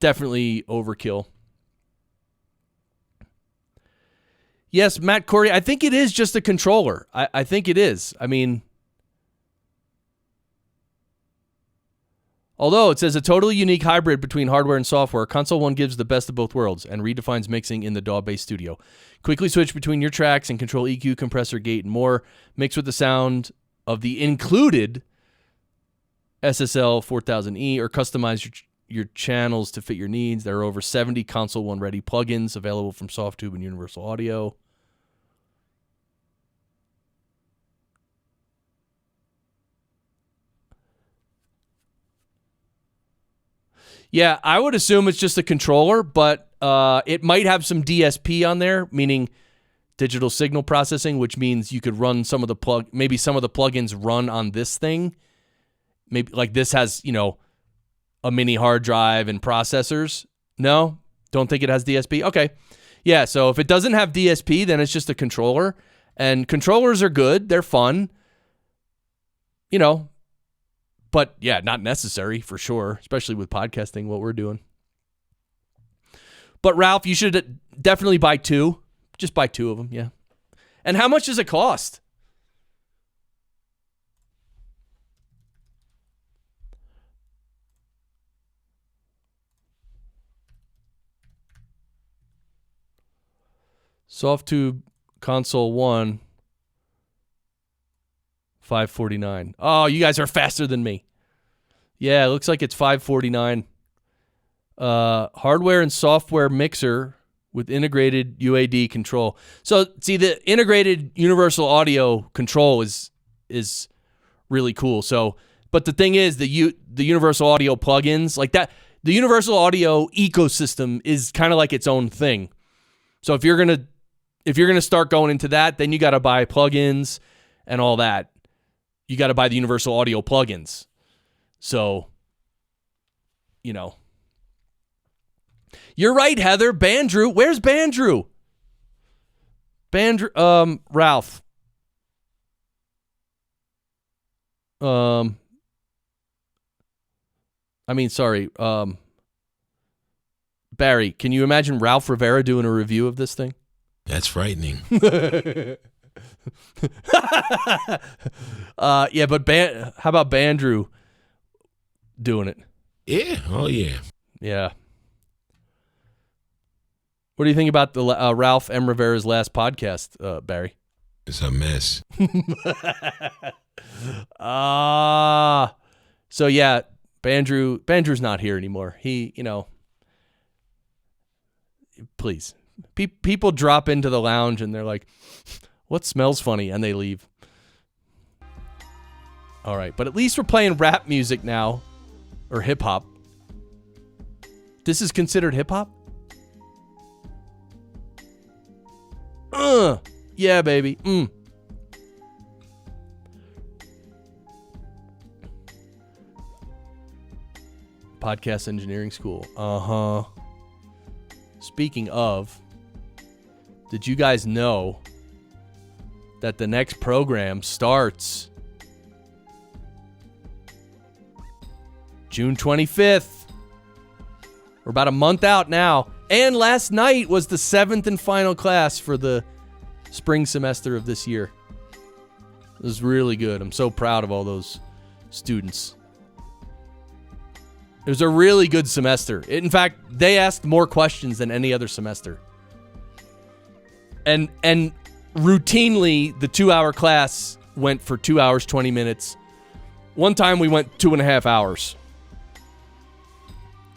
definitely overkill. Yes, Matt Corey, I think it is just a controller. I think it is. I mean, although it says a totally unique hybrid between hardware and software, Console 1 gives the best of both worlds and redefines mixing in the DAW-based studio. Quickly switch between your tracks and control EQ, compressor, gate, and more. Mix with the sound of the included SSL 4000E or customize your channels to fit your needs. There are over 70 Console 1 ready plugins available from Softube and Universal Audio. Yeah, I would assume it's just a controller, but it might have some DSP on there, meaning digital signal processing, which means you could run some of the maybe some of the plugins run on this thing. Maybe like this has, a mini hard drive and processors. No? Don't think it has DSP? Okay. Yeah, so if it doesn't have DSP, then it's just a controller. And controllers are good. They're fun. But yeah, not necessary for sure, especially with podcasting, what we're doing. But Ralph, you should definitely buy two. Just buy two of them, yeah. And how much does it cost? Softube Console 1, $549. Oh, you guys are faster than me. Yeah, it looks like it's $549. Hardware and software mixer with integrated UAD control. So, see, the integrated universal audio control is really cool. So, but the thing is, the universal audio plugins like that, the universal audio ecosystem is kind of like its own thing. So, if you're gonna start going into that, then you got to buy plugins and all that. You got to buy the universal audio plugins. So, You're right, Heather. Bandrew. Where's Bandrew? Ralph. Sorry. Barry, can you imagine Ralph Rivera doing a review of this thing? That's frightening. Yeah, but how about Bandrew doing it? Yeah. Oh, yeah. Yeah. What do you think about the Ralph M. Rivera's last podcast, Barry? It's a mess. So yeah, Bandrew's not here anymore. He, please. People drop into the lounge and they're like, what smells funny? And they leave. All right, but at least we're playing rap music now, or hip hop. This is considered hip hop? Yeah, baby. Podcast engineering school. Uh-huh. Speaking of, did you guys know that the next program starts June 25th? We're about a month out now. And last night was the 7th and final class for the spring semester of this year. It was really good. I'm so proud of all those students. It was a really good semester. In fact, they asked more questions than any other semester. And routinely, the 2-hour class went for 2 hours, 20 minutes. One time we went 2.5 hours.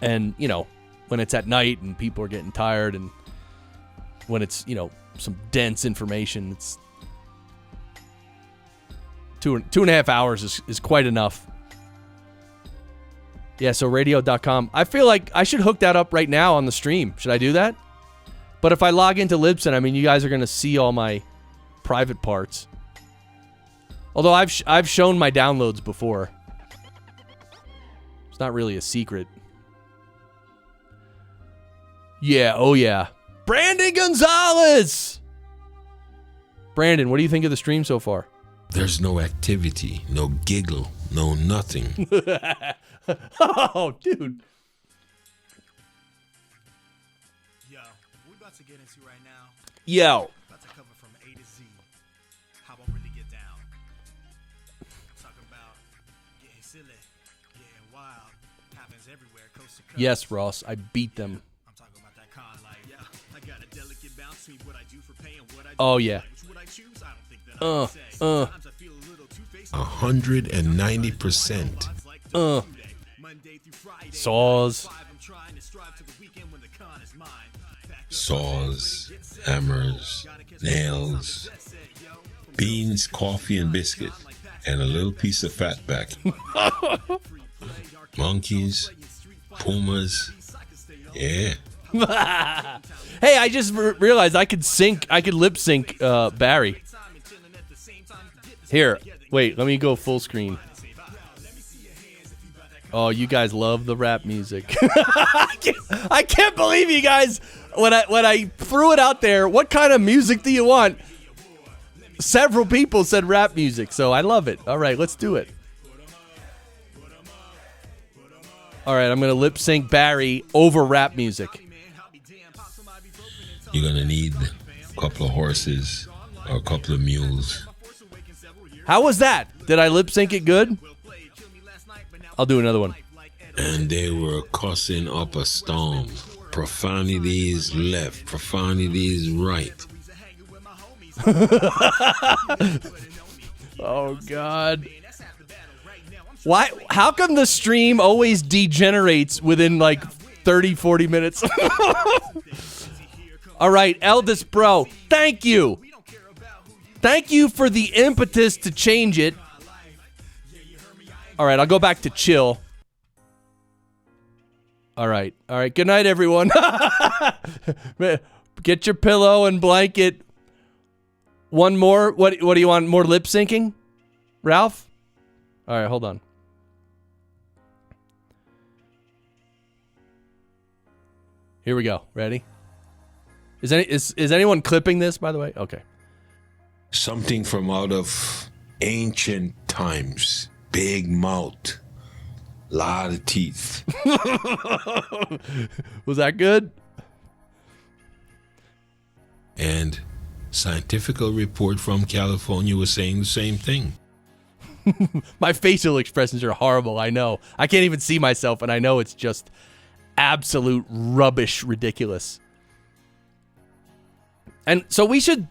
And, when it's at night and people are getting tired and when it's, some dense information, it's 2.5 hours is quite enough. Yeah, so radio.com. I feel like I should hook that up right now on the stream. Should I do that? But if I log into Libsyn, you guys are going to see all my private parts. Although I've shown my downloads before. It's not really a secret. Yeah, oh yeah. Brandon Gonzalez. Brandon, what do you think of the stream so far? There's no activity, no giggle, no nothing. Oh, dude. Yo, we're about to get into right now. Yo. About to cover from A to Z. How about really get down? Talking about getting silly, getting wild. Happens everywhere, coast to coast. Yes, Ross, I beat them. I'm talking about that con life. Yeah, I got a delicate bounce to me. What I do for pay and what I do. Oh, yeah. What I choose, I don't think that I would say. Sometimes I feel a little two-faced. 190%. Saws. Saws, hammers, nails, beans, coffee, and biscuit, and a little piece of fatback. Monkeys, pumas, yeah. Hey, I just realized I could lip sync Barry. Here, wait, let me go full screen. Oh, you guys love the rap music. I can't believe you guys, when I threw it out there, what kind of music do you want? Several people said rap music, so I love it. All right, let's do it. All right, I'm going to lip sync Barry over rap music. You're gonna need a couple of horses or a couple of mules. How was that? Did I lip sync it good? I'll do another one. And they were cussing up a storm. Profanities left, profanities right. Oh, God. Why? How come the stream always degenerates within like 30, 40 minutes? All right, eldest bro, thank you. Thank you for the impetus to change it. All right, I'll go back to chill. All right. Good night, everyone. Get your pillow and blanket. One more. What do you want? More lip syncing, Ralph? All right, hold on. Here we go. Ready? Is anyone clipping this, by the way? Okay. Something from out of ancient times. Big mouth. Lot of teeth. Was that good? And scientific report from California was saying the same thing. My facial expressions are horrible, I know. I can't even see myself, and I know it's just absolute rubbish ridiculous. And so we should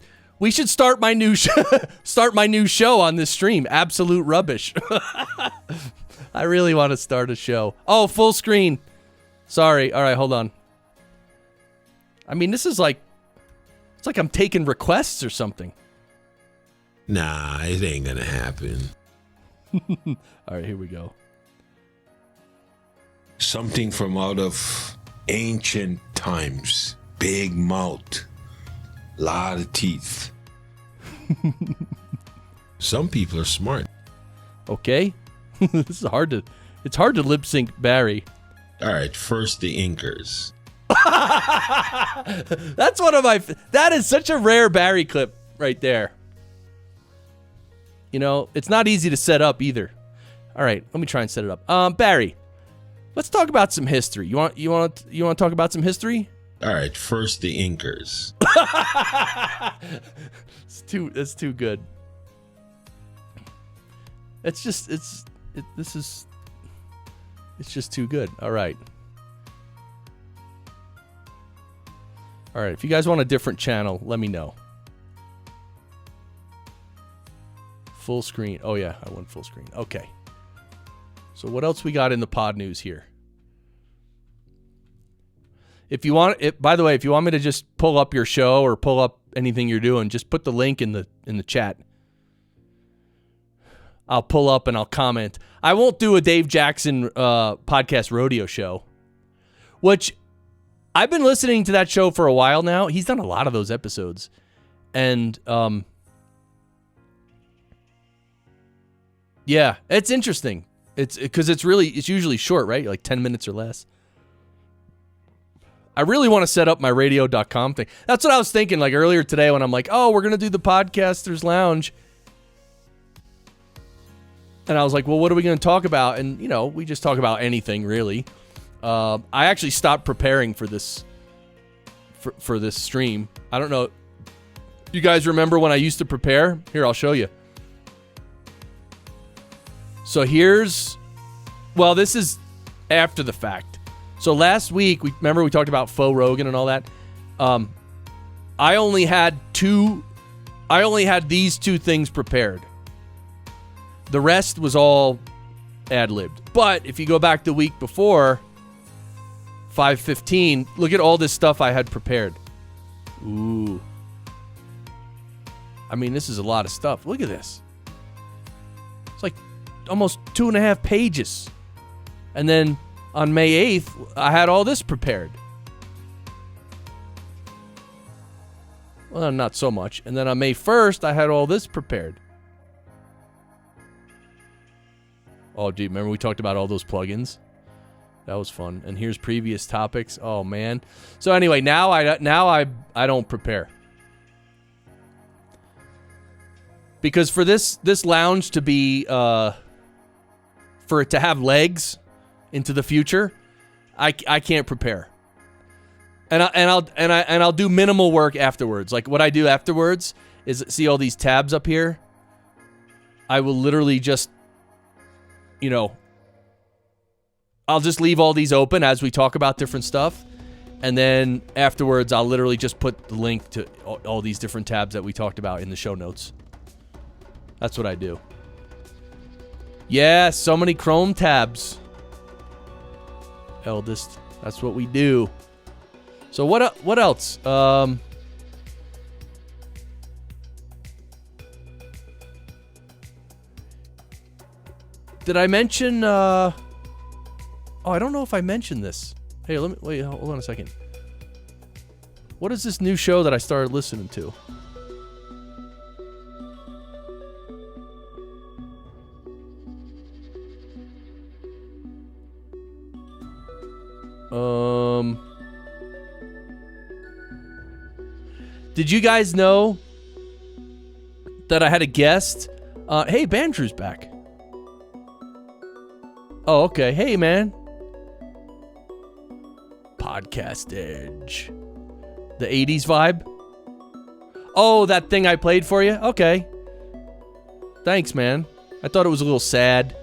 start my new show on this stream. Absolute rubbish. I really want to start a show. Oh, full screen. Sorry. All right, hold on. I mean, this is like, it's like I'm taking requests or something. Nah, it ain't gonna happen. All right, here we go. Something from out of ancient times. Big mouth. Lot of teeth. Some people are smart. Okay. This is hard to lip sync Barry. All right, first the Inkers. That's one of my, that is such a rare Barry clip right there. You know, it's not easy to set up either. All right, let me try and set it up. Barry, let's talk about some history. You want to talk about some history? All right, first the Inkers. It's too good. It's just too good. All right. All right, if you guys want a different channel, let me know. Full screen. Oh yeah, I want full screen. Okay. So what else we got in the pod news here? If you want it, by the way, if you want me to just pull up your show or pull up anything you're doing, just put the link in the chat. I'll pull up and I'll comment. I won't do a Dave Jackson podcast rodeo show, which I've been listening to that show for a while now. He's done a lot of those episodes, and yeah, it's interesting. It's because it's usually short, right? Like 10 minutes or less. I really want to set up my radio.com thing. That's what I was thinking like earlier today when I'm like, oh, we're going to do the Podcasters Lounge. And I was like, well, what are we going to talk about? And, we just talk about anything, really. I actually stopped preparing for this for this stream. I don't know. You guys remember when I used to prepare? Here, I'll show you. So this is after the fact. So last week, we talked about faux Rogan and all that. I only had these two things prepared. The rest was all ad-libbed. But if you go back the week before, 5:15, look at all this stuff I had prepared. Ooh. I mean, this is a lot of stuff. Look at this. It's like almost 2.5 pages. And then on May 8th, I had all this prepared. Well, not so much. And then on May 1st, I had all this prepared. Oh, dude, remember we talked about all those plugins? That was fun. And here's previous topics. Oh, man. So anyway, now I don't prepare. Because for this lounge to be, for it to have legs into the future, I can't prepare. And I'll do minimal work afterwards. Like what I do afterwards is see all these tabs up here. I will literally just, I'll just leave all these open as we talk about different stuff. And then afterwards, I'll literally just put the link to all these different tabs that we talked about in the show notes. That's what I do. Yeah, so many Chrome tabs. Eldest. That's what we do. So what else? Did I mention I don't know if I mentioned this. Hey, hold on a second. What is this new show that I started listening to? Did you guys know that I had a guest? Hey, Bandrew's back. Oh, okay. Hey, man. Podcast Edge. The 80s vibe? Oh, that thing I played for you? Okay. Thanks, man. I thought it was a little sad.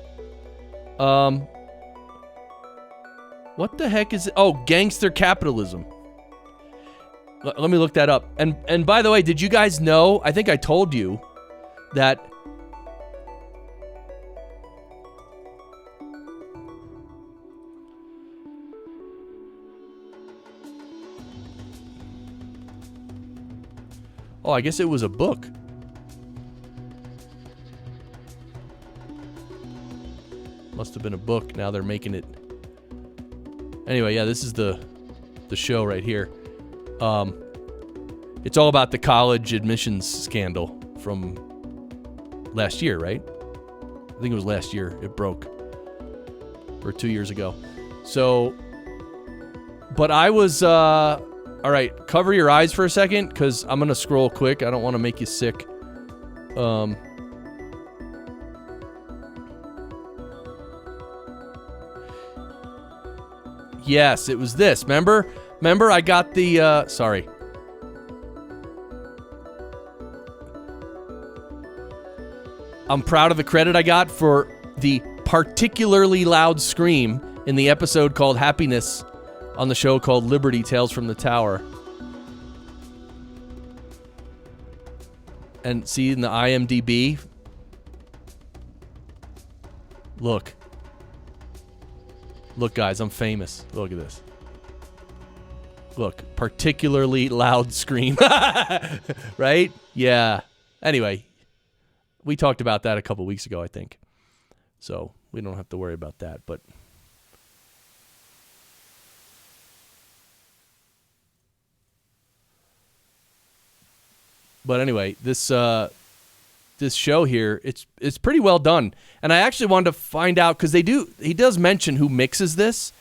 What the heck is it? Oh, Gangster Capitalism. Let me look that up. And by the way, did you guys know? I think I told you that oh, I guess it was a book. Must have been a book. Now they're making it. Anyway, yeah, this is the show right here. It's all about the college admissions scandal from last year, right? I think it was last year. It broke. Or 2 years ago. So, but I was, all right, cover your eyes for a second, because I'm going to scroll quick. I don't want to make you sick. Yes, it was this. Remember, I got the, sorry. I'm proud of the credit I got for the particularly loud scream in the episode called Happiness on the show called Liberty Tales from the Tower. And see in the IMDb, look, guys, I'm famous. Look at this. Look, particularly loud scream. Right? Yeah. Anyway, we talked about that a couple weeks ago, I think. So we don't have to worry about that. But anyway, this show here, it's pretty well done. And I actually wanted to find out, because he does mention who mixes this.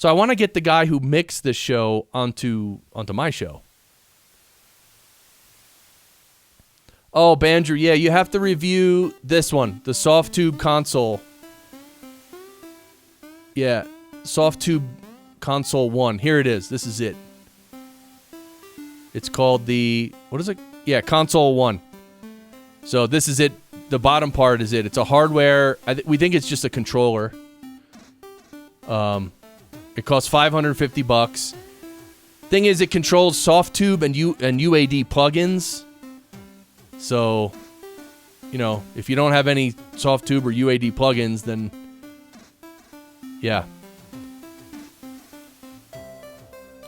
So I want to get the guy who mixed this show onto my show. Oh, Bandrew, yeah, you have to review this one, the Softube Console. Yeah, Softube Console 1. Here it is. This is it. It's called the, what is it? Yeah, Console 1. So this is it. The bottom part is it. It's a hardware. We think it's just a controller. It costs $550. Thing is, it controls Softube and UAD plugins. So, you know, if you don't have any Softube or UAD plugins, then yeah.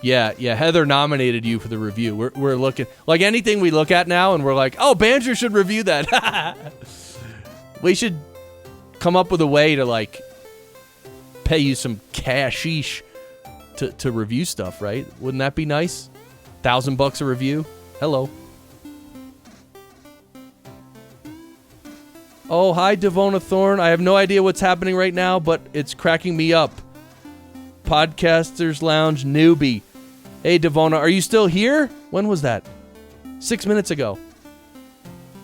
Yeah, Heather nominated you for the review. We're looking, like anything we look at now, and we're like, oh, Banjo should review that. We should come up with a way to, like, pay you some cashish to review stuff, right? Wouldn't that be nice? $1,000 a review? Hello. Oh, hi, Devona Thorne. I have no idea what's happening right now, but it's cracking me up. Podcasters Lounge newbie. Hey, Devona, are you still here? When was that? 6 minutes ago.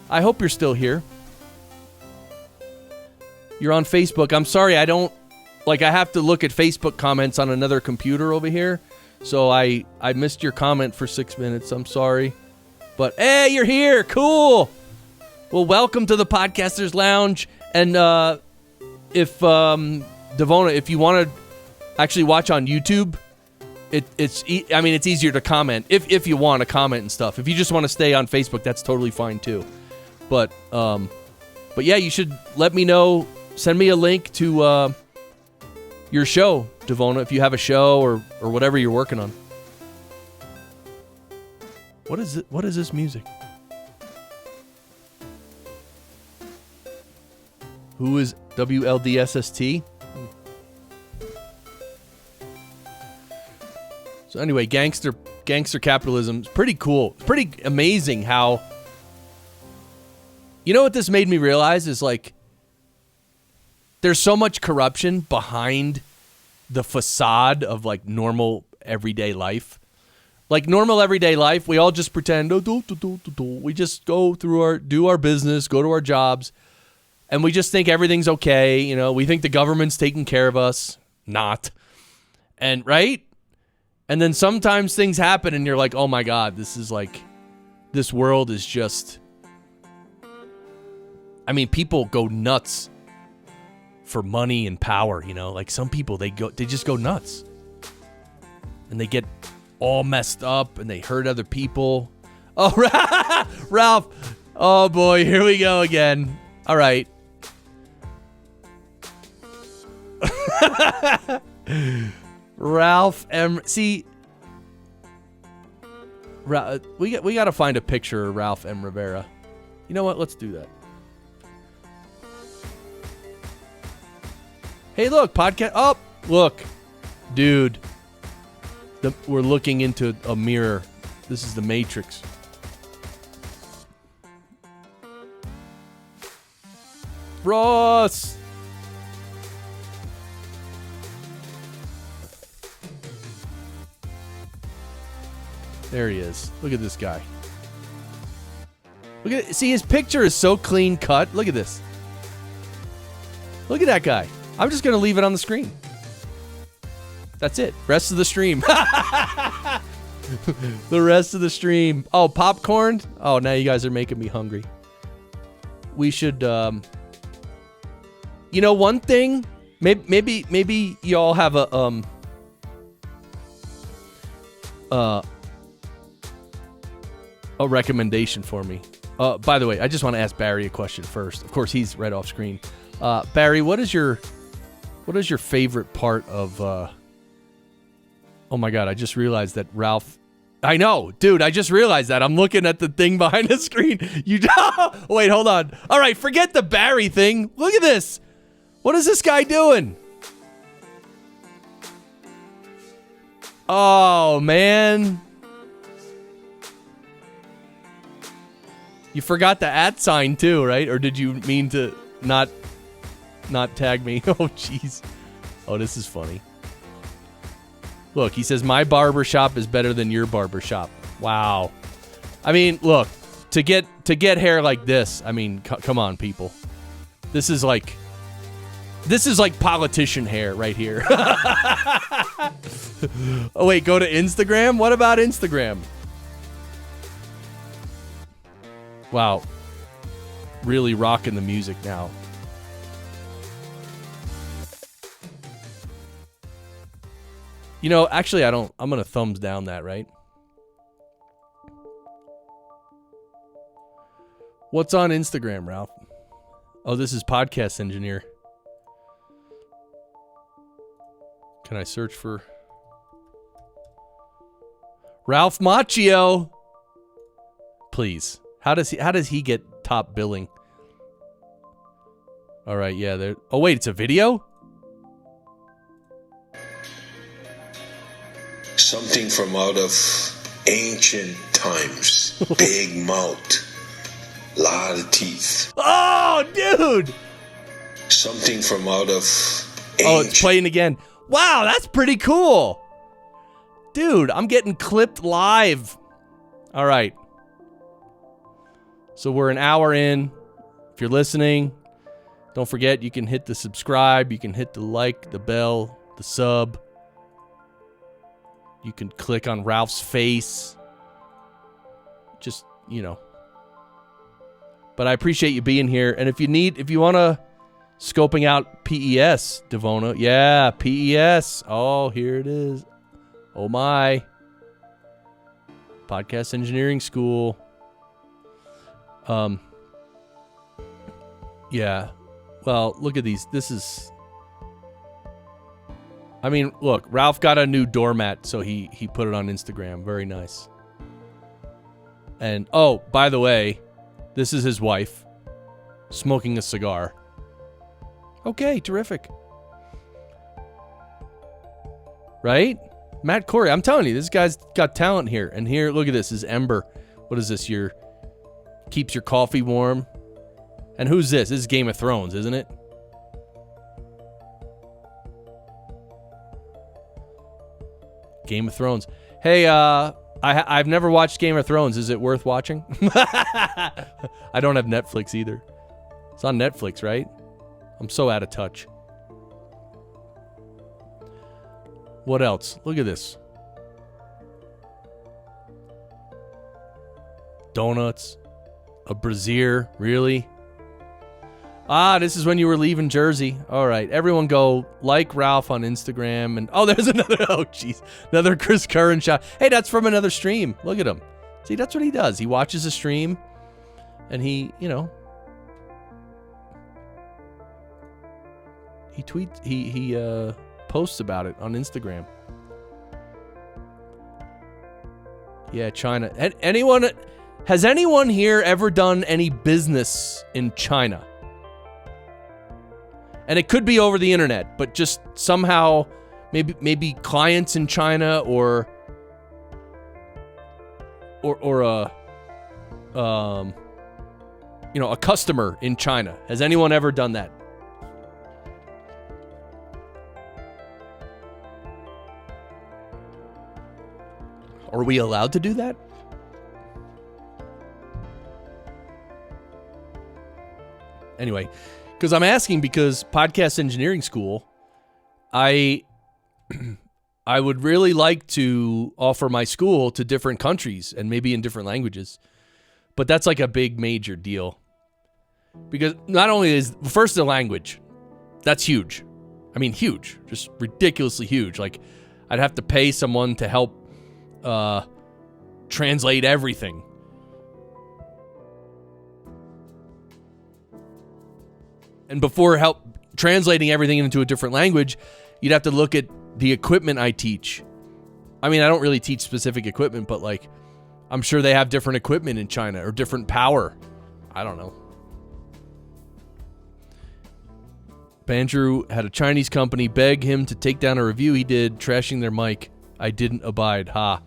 I hope you're still here. You're on Facebook. I'm sorry, I have to look at Facebook comments on another computer over here. So I missed your comment for 6 minutes. I'm sorry. But, hey, you're here. Cool. Well, welcome to the Podcasters Lounge. And if Devona, if you want to actually watch on YouTube, it's easier to comment if you want to comment and stuff. If you just want to stay on Facebook, that's totally fine too. But yeah, you should let me know. Send me a link to your show, Devona, if you have a show or whatever you're working on. What is it? What is this music? Who is WLDSST? So anyway, gangster capitalism is pretty cool. It's pretty amazing how... You know what this made me realize is, like, there's so much corruption behind the facade of, like, normal everyday life. Like, normal everyday life, we all just pretend, we just go through do our business, go to our jobs, and we just think everything's okay. You know, we think the government's taking care of us. Not. And, right? And then sometimes things happen and you're like, oh my God, this world is just, I mean, people go nuts for money and power, you know? Like, some people, they just go nuts. And they get all messed up and they hurt other people. Oh, Ralph. Oh boy, here we go again. All right. Ralph M. See, we got to find a picture of Ralph M. Rivera. You know what? Let's do that. Hey, look, podcast. Oh, look, dude. We're looking into a mirror. This is the Matrix. Ross. There he is. Look at this guy. Look at, see, his picture is so clean cut. Look at this. Look at that guy. I'm just going to leave it on the screen. That's it. Rest of the stream. The rest of the stream. Oh, popcorn? Oh, now you guys are making me hungry. We should, you know, one thing, maybe y'all have a recommendation for me. By the way, I just want to ask Barry a question first. Of course, he's right off screen. Barry, what is your favorite part of? Oh my God! I just realized that Ralph. I know, dude. I just realized that. I'm looking at the thing behind the screen. You wait, hold on. All right, forget the Barry thing. Look at this. What is this guy doing? Oh man. You forgot the @ sign too, right? Or did you mean to not tag me? Oh, jeez. Oh, this is funny. Look, he says, my barber shop is better than your barber shop. Wow. I mean, look, to get hair like this, I mean, come on, people. This is like politician hair right here. Oh, wait, go to Instagram? What about Instagram? Wow. Really rocking the music now. You know, actually, I'm going to thumbs down that, right? What's on Instagram, Ralph? Oh, this is Podcast Engineer. Can I search for Ralph Macchio? Please. How does he get top billing? All right, yeah, there. Oh wait, it's a video? Something from out of ancient times. Big mouth. Lot of teeth. Oh, dude! Something from out of ancient... Oh, it's playing again. Wow, that's pretty cool. Dude, I'm getting clipped live. All right. So we're an hour in. If you're listening, don't forget you can hit the subscribe, you can hit the like, the bell, the sub. You can click on Ralph's face. Just, you know. But I appreciate you being here. And if you want to scoping out PES, Devona. Yeah, PES. Oh, here it is. Oh my. Podcast Engineering School. Yeah. Well, look at these. This is... I mean, look, Ralph got a new doormat, so he put it on Instagram. Very nice. And, oh, by the way, this is his wife smoking a cigar. Okay, terrific. Right? Matt Corey, I'm telling you, this guy's got talent here. And here, look at this, is Ember. What is this? Keeps your coffee warm. And who's this? This is Game of Thrones, isn't it? Game of Thrones. Hey, I've never watched Game of Thrones. Is it worth watching? I don't have Netflix either. It's on Netflix, right? I'm so out of touch. What else? Look at this. Donuts. A brazier. Really? Ah, this is when you were leaving Jersey. All right. Everyone go like Ralph on Instagram. And oh, there's another. Oh, jeez. Another Chris Curran shot. Hey, that's from another stream. Look at him. See, that's what he does. He watches a stream and he, you know, he tweets, he posts about it on Instagram. Yeah, China. Has anyone here ever done any business in China? And it could be over the internet, but just somehow, maybe clients in China or a a customer in China. Has anyone ever done that? Are we allowed to do that? Anyway. Because I'm asking because Podcast Engineering School, I would really like to offer my school to different countries and maybe in different languages. But that's like a big major deal. Because not only is, first the language, that's huge. I mean, huge. Just ridiculously huge. Like, I'd have to pay someone to help translate everything. And before help translating everything into a different language, you'd have to look at the equipment I teach. I mean, I don't really teach specific equipment, but like, I'm sure they have different equipment in China or different power. I don't know. Bandrew had a Chinese company beg him to take down a review he did, trashing their mic. I didn't abide. Ha.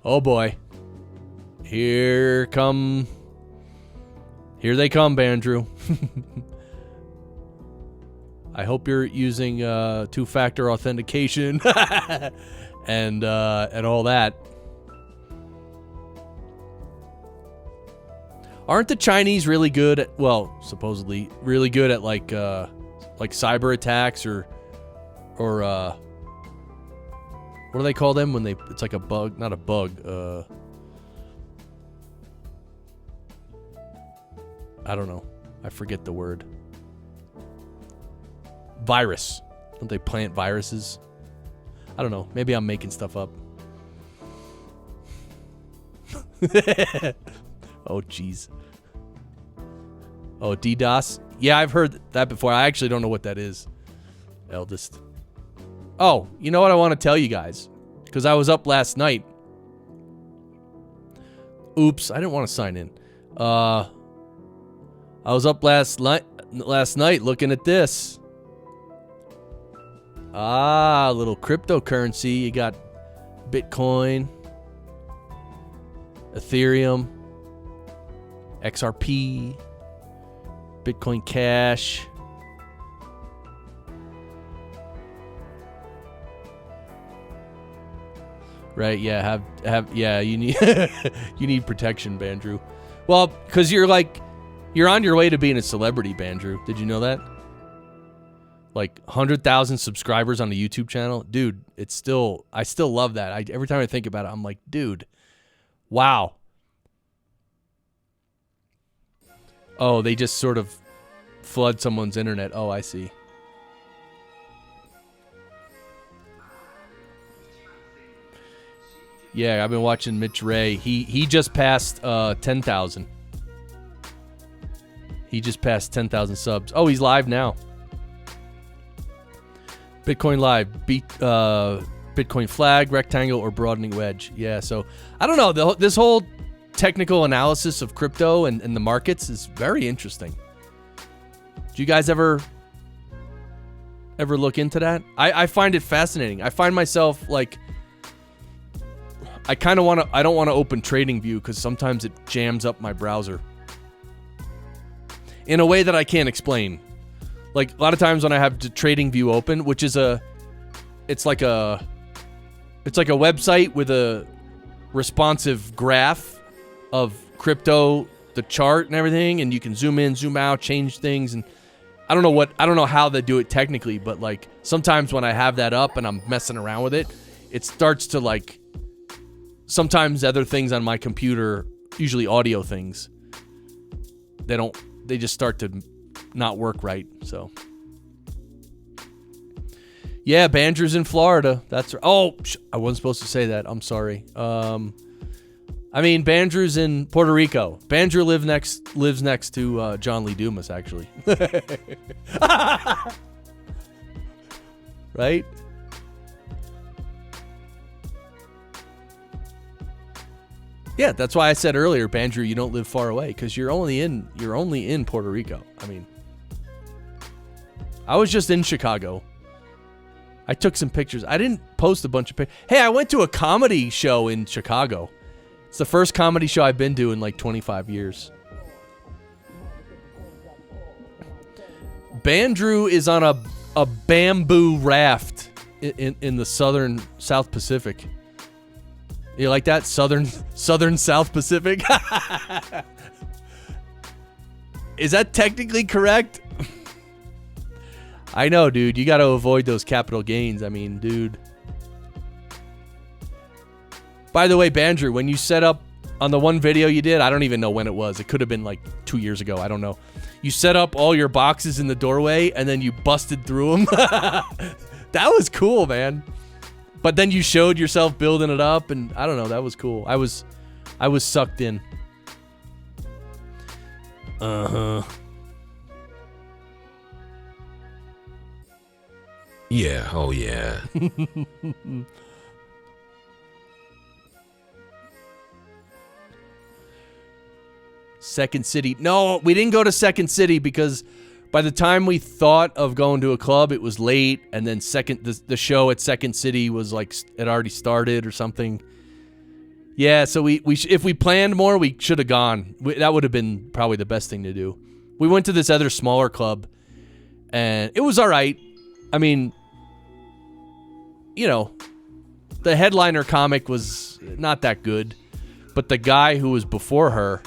Oh boy. Here they come, Bandrew. I hope you're using two-factor authentication. and all that. Aren't the Chinese really good at, well, supposedly really good at like cyber attacks or what do they call them when they, it's like a bug, not a bug, I don't know. I forget the word. Virus. Don't they plant viruses? I don't know. Maybe I'm making stuff up. Oh, jeez. Oh, DDoS? Yeah, I've heard that before. I actually don't know what that is. Eldest. Oh, you know what I want to tell you guys? Because I was up last night. Oops, I didn't want to sign in. I was up last night looking at this. Ah, a little cryptocurrency. You got Bitcoin, Ethereum, XRP, Bitcoin Cash. Right, yeah, yeah, you need you need protection, Bandrew. Well, cuz you're on your way to being a celebrity, Bandrew. Did you know that? Like 100,000 subscribers on the YouTube channel. Dude, I still love that. Every time I think about it, I'm like, dude, wow. Oh, they just sort of flood someone's internet. Oh, I see. Yeah, I've been watching Mitch Ray. He just passed 10,000. He just passed 10,000 subs. Oh, he's live now. Bitcoin Live, Bitcoin flag, rectangle, or broadening wedge. Yeah, so I don't know. This whole technical analysis of crypto and the markets is very interesting. Do you guys ever look into that? I find it fascinating. I find myself like, I don't want to open TradingView because sometimes it jams up my browser in a way that I can't explain. Like a lot of times when I have TradingView open, which is it's like a website with a responsive graph of crypto, the chart and everything, and you can zoom in, zoom out, change things, and I don't know how they do it technically, but like sometimes when I have that up and I'm messing around with it, it starts to like, sometimes other things on my computer, usually audio things, they just start to not work right. So yeah, Bandrew's in Florida. That's I wasn't supposed to say that. I'm sorry. I mean, Bandrew's in Puerto Rico. Bandrew lives next to John Lee Dumas, actually. Right? Yeah, that's why I said earlier, Bandrew, you don't live far away because you're only in Puerto Rico. I mean, I was just in Chicago. I took some pictures. I didn't post a bunch of pictures. Hey, I went to a comedy show in Chicago. It's the first comedy show I've been to in like 25 years. Bandrew is on a bamboo raft in the South Pacific. You like that? Southern South Pacific? Is that technically correct? I know, dude. You got to avoid those capital gains. I mean, dude. By the way, Bandrew, when you set up on the one video you did, I don't even know when it was. It could have been like 2 years ago. I don't know. You set up all your boxes in the doorway and then you busted through them. That was cool, man. But then you showed yourself building it up, and I don't know, that was cool. I was sucked in. Uh-huh. Yeah, oh yeah. Second City. No, we didn't go to Second City because by the time we thought of going to a club, it was late, and then the show at Second City was like it already started or something. Yeah, so if we planned more, we should have gone. That would have been probably the best thing to do. We went to this other smaller club, and it was all right. I mean, you know, the headliner comic was not that good, but the guy who was before her,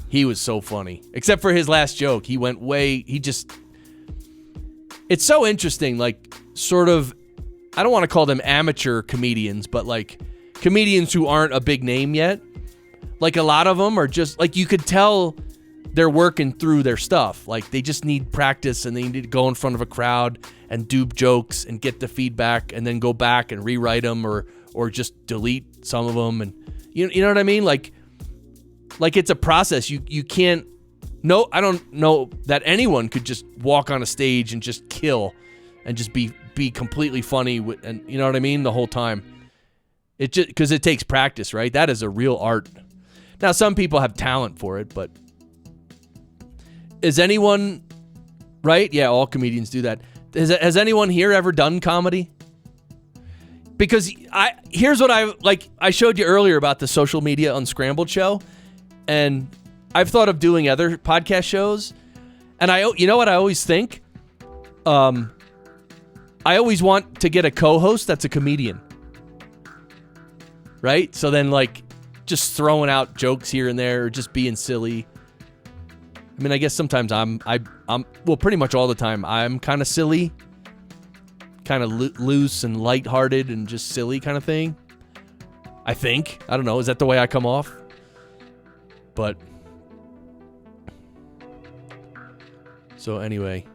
he was so funny. Except for his last joke. It's so interesting, like, sort of, I don't want to call them amateur comedians, but like comedians who aren't a big name yet. Like, a lot of them are just, like, you could tell they're working through their stuff. Like, they just need practice, and they need to go in front of a crowd and do jokes and get the feedback and then go back and rewrite them or just delete some of them. And you know what I mean? Like it's a process. You can't, no, I don't know that anyone could just walk on a stage and just kill and just be completely funny and you know what I mean? The whole time. It just, because it takes practice, right? That is a real art. Now, some people have talent for it, but is anyone, right? Yeah, all comedians do that. Has anyone here ever done comedy? Because here's what I showed you earlier about the social media unscrambled show, and I've thought of doing other podcast shows, and you know what I always think? I always want to get a co-host that's a comedian. Right? So then, like, just throwing out jokes here and there, or just being silly. I mean, I guess sometimes I'm well, pretty much all the time, I'm kind of silly, kind of loose and lighthearted and just silly kind of thing. I think. I don't know. Is that the way I come off? But so anyway,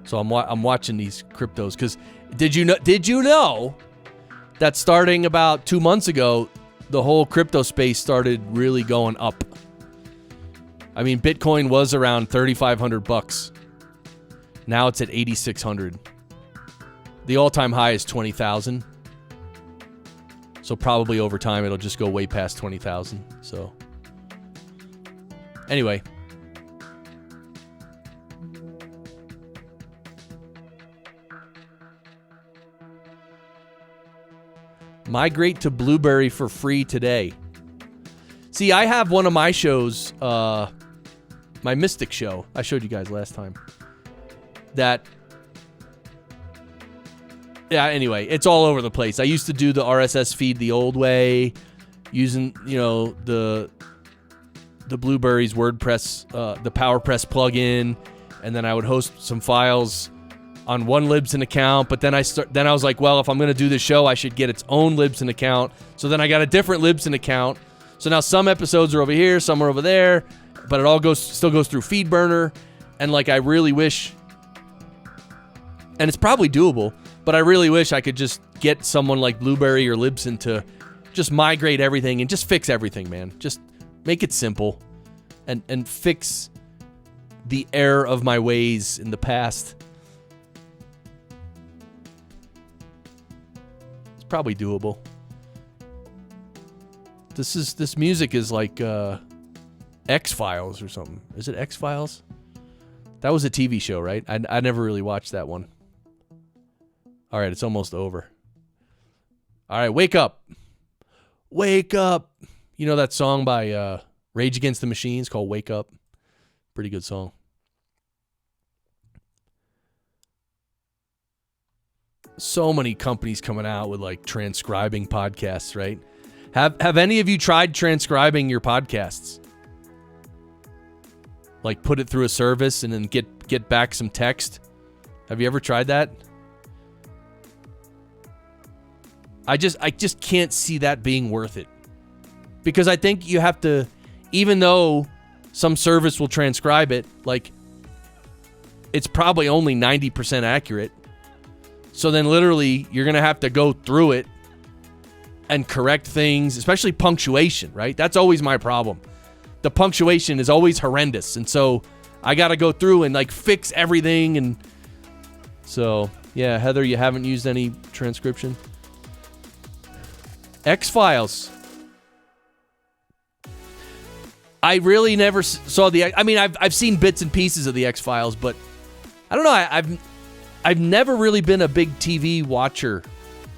so I'm watching these cryptos because did you know that starting about 2 months ago, the whole crypto space started really going up. I mean, Bitcoin was around $3,500. Now it's at 8,600. The all-time high is 20,000. So probably over time it'll just go way past 20,000. So anyway, migrate to Blueberry for free today. See, I have one of my shows, my Mystic show. I showed you guys last time. Anyway, it's all over the place. I used to do the RSS feed the old way, using, the Blueberry's WordPress, the PowerPress plugin, and then I would host some files on one Libsyn account, but then I was like, well, if I'm going to do this show, I should get its own Libsyn account. So then I got a different Libsyn account. So now some episodes are over here, some are over there, but it all still goes through FeedBurner. And like, I really wish, and it's probably doable, but I really wish I could just get someone like Blueberry or Libsyn to just migrate everything and just fix everything, man. Just make it simple and fix the error of my ways in the past. Probably doable. This music is like X-Files or something. Is it X-Files? That was a TV show, right? I never really watched that one. All right, it's almost over. All right, wake up. Wake up. You know that song by Rage Against the Machine called Wake Up? Pretty good song. So many companies coming out with like transcribing podcasts, right? Have any of you tried transcribing your podcasts? Like put it through a service and then get back some text? Have you ever tried that? I just can't see that being worth it. Because I think you have to, even though some service will transcribe it, like it's probably only 90% accurate. So then literally you're going to have to go through it and correct things, especially punctuation, right? That's always my problem. The punctuation is always horrendous. And so I got to go through and like fix everything. And so, yeah, Heather, you haven't used any transcription? X-Files. I really never saw I've seen bits and pieces of the X-Files, but I don't know. I've never really been a big TV watcher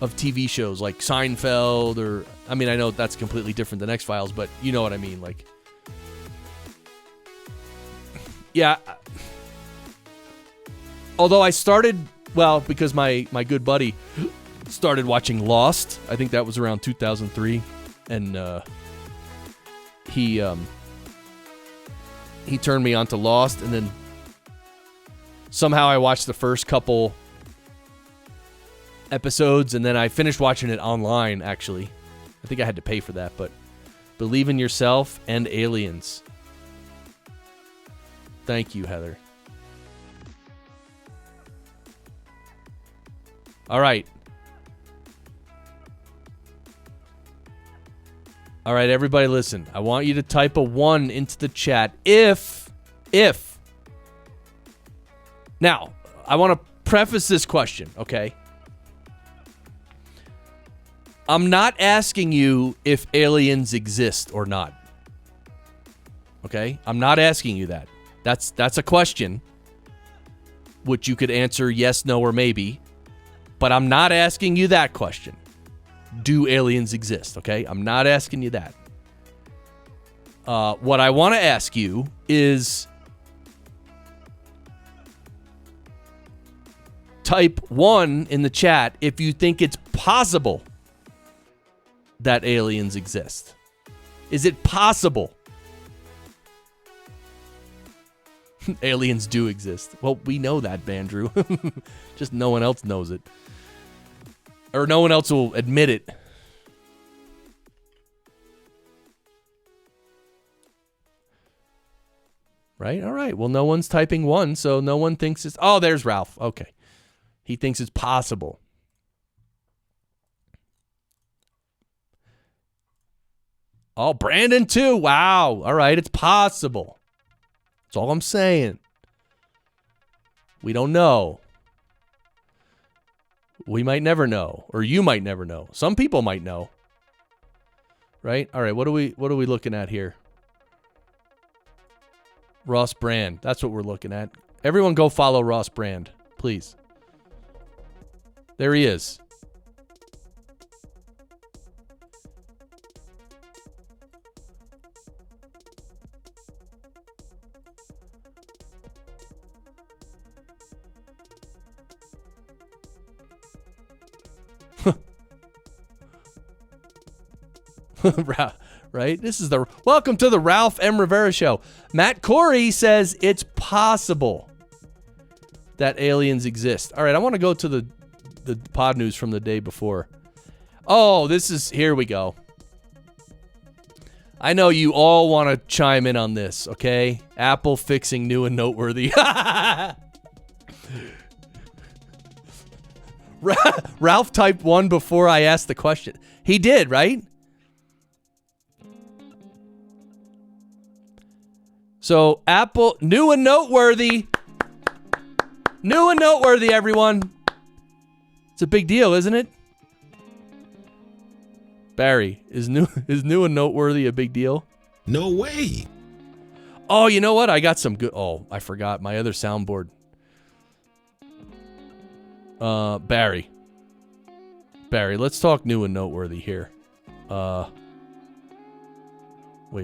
of TV shows like Seinfeld or, I know that's completely different than X-Files, but you know what I mean? Like, yeah. Although I started Well, because my good buddy started watching Lost. I think that was around 2003, and he turned me on to Lost, and then somehow I watched the first couple episodes, and then I finished watching it online, actually. I think I had to pay for that, but Believe in Yourself and Aliens. Thank you, Heather. All right. All right, everybody listen. I want you to type a 1 into the chat if. Now, I want to preface this question, okay? I'm not asking you if aliens exist or not. Okay? I'm not asking you that. That's a question which you could answer yes, no, or maybe. But I'm not asking you that question. Do aliens exist? Okay? I'm not asking you that. What I want to ask you is type 1 in the chat if you think it's possible that aliens exist. Is it possible? Aliens do exist. Well, we know that, Bandrew. Just no one else knows it. Or no one else will admit it. Right? All right. Well, no one's typing 1, so no one thinks it's... Oh, there's Ralph. Okay. He thinks it's possible. Oh, Brandon too. Wow. All right. It's possible. That's all I'm saying. We don't know. We might never know. Or you might never know. Some people might know. Right? All right. What are we looking at here? Ross Brand. That's what we're looking at. Everyone go follow Ross Brand, please. There he is. Right? This is the welcome to the Ralph M. Rivera Show. Matt Corey says it's possible that aliens exist. All right, I want to go to the pod news from the day before. Oh, here we go. I know you all want to chime in on this, okay? Apple fixing new and noteworthy. Ralph typed 1 before I asked the question. He did, right? So, Apple, new and noteworthy. New and noteworthy, everyone. It's a big deal, isn't it? Barry, is new and noteworthy a big deal? No way. Oh, you know what? I got some good... Oh, I forgot my other soundboard. Barry, let's talk new and noteworthy here. Wait,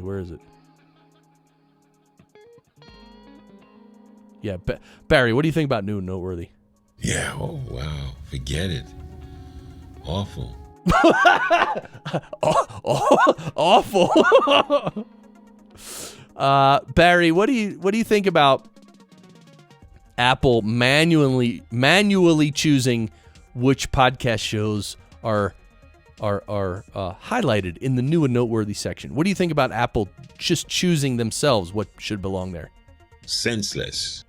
where is it? Yeah, Barry, what do you think about new and noteworthy? Yeah, oh, wow. Forget it. Awful. Awful. Barry, what do you think about Apple manually choosing which podcast shows are highlighted in the new and noteworthy section? What do you think about Apple just choosing themselves what should belong there? Senseless.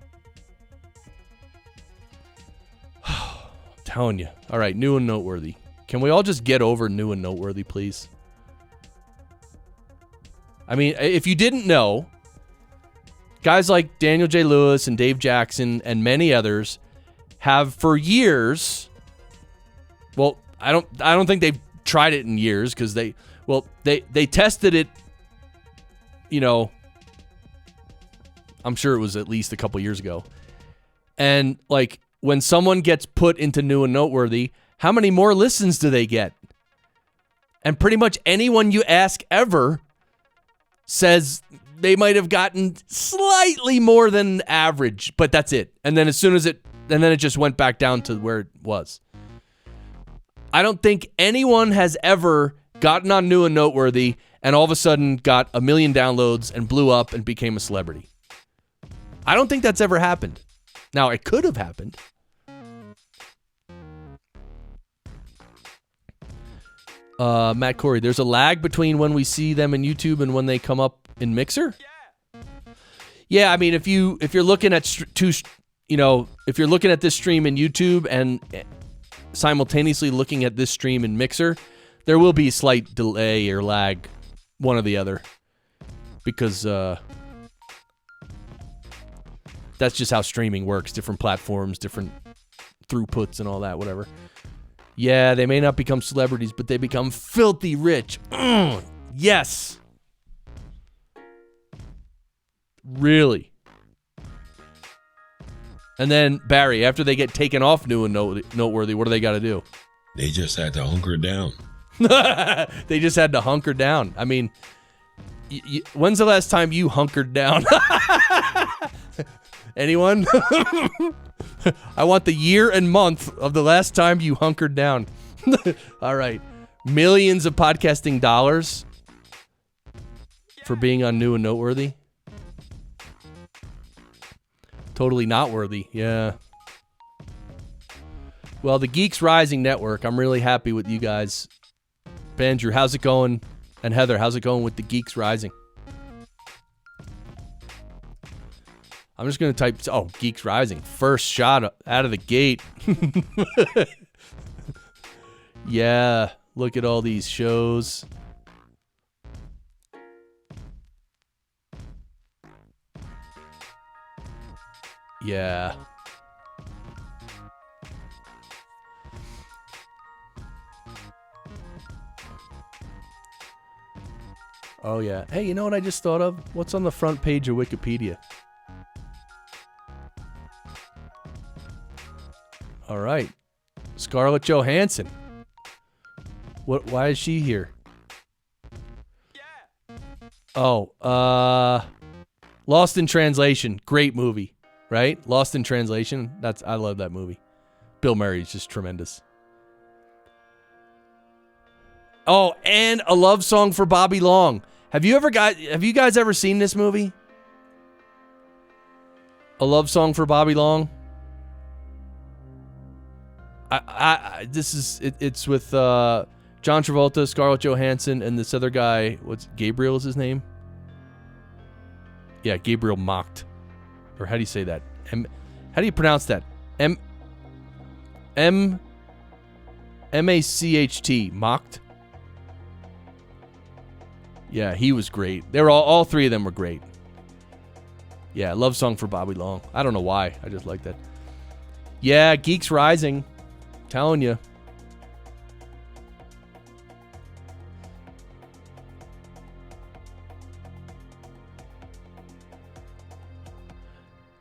Telling you. All right, new and noteworthy. Can we all just get over new and noteworthy, please? I mean, if you didn't know, guys like Daniel J. Lewis and Dave Jackson and many others have for years. Well, I don't think they've tried it in years because they tested it. You know, I'm sure it was at least a couple years ago, and like. When someone gets put into new and noteworthy, how many more listens do they get? And pretty much anyone you ask ever says they might have gotten slightly more than average, but that's it. And then as soon as it then it just went back down to where it was. I don't think anyone has ever gotten on New and Noteworthy and all of a sudden got 1 million downloads and blew up and became a celebrity. I don't think that's ever happened. Now, it could have happened. Matt Corey, there's a lag between when we see them in YouTube and when they come up in Mixer? Yeah, I mean, if you're looking at if you're looking at this stream in YouTube and simultaneously looking at this stream in Mixer, there will be a slight delay or lag, one or the other, because that's just how streaming works. Different platforms, different throughputs and all that, whatever. Yeah, they may not become celebrities, but they become filthy rich. Yes. Really. And then, Barry, after they get taken off New and Noteworthy, what do they got to do? They just had to hunker down. They just had to hunker down. I mean, when's the last time you hunkered down? Anyone? I want the year and month of the last time you hunkered down. All right. Millions of podcasting dollars for being on New and Noteworthy. Totally not worthy. Yeah. Well, the Geeks Rising Network, I'm really happy with you guys. Bandrew, how's it going? And Heather, how's it going with the Geeks Rising? I'm just going to type, Geeks Rising. First shot out of the gate. Yeah, look at all these shows. Yeah. Oh, yeah. Hey, you know what I just thought of? What's on the front page of Wikipedia? All right. Scarlett Johansson. Why is she here? Oh, Lost in Translation. Great movie, right? Lost in Translation. I love that movie. Bill Murray's just tremendous. Oh, and A Love Song for Bobby Long. Have you guys ever seen this movie? A Love Song for Bobby Long? It's with John Travolta, Scarlett Johansson, and this other guy. Gabriel is his name? Yeah, Gabriel Macht. Or how do you say that? How do you pronounce that? M-A-C-H-T. Macht? Yeah, he was great. They were all three of them were great. Yeah, Love Song for Bobby Long. I don't know why. I just like that. Yeah, Geeks Rising. Telling you.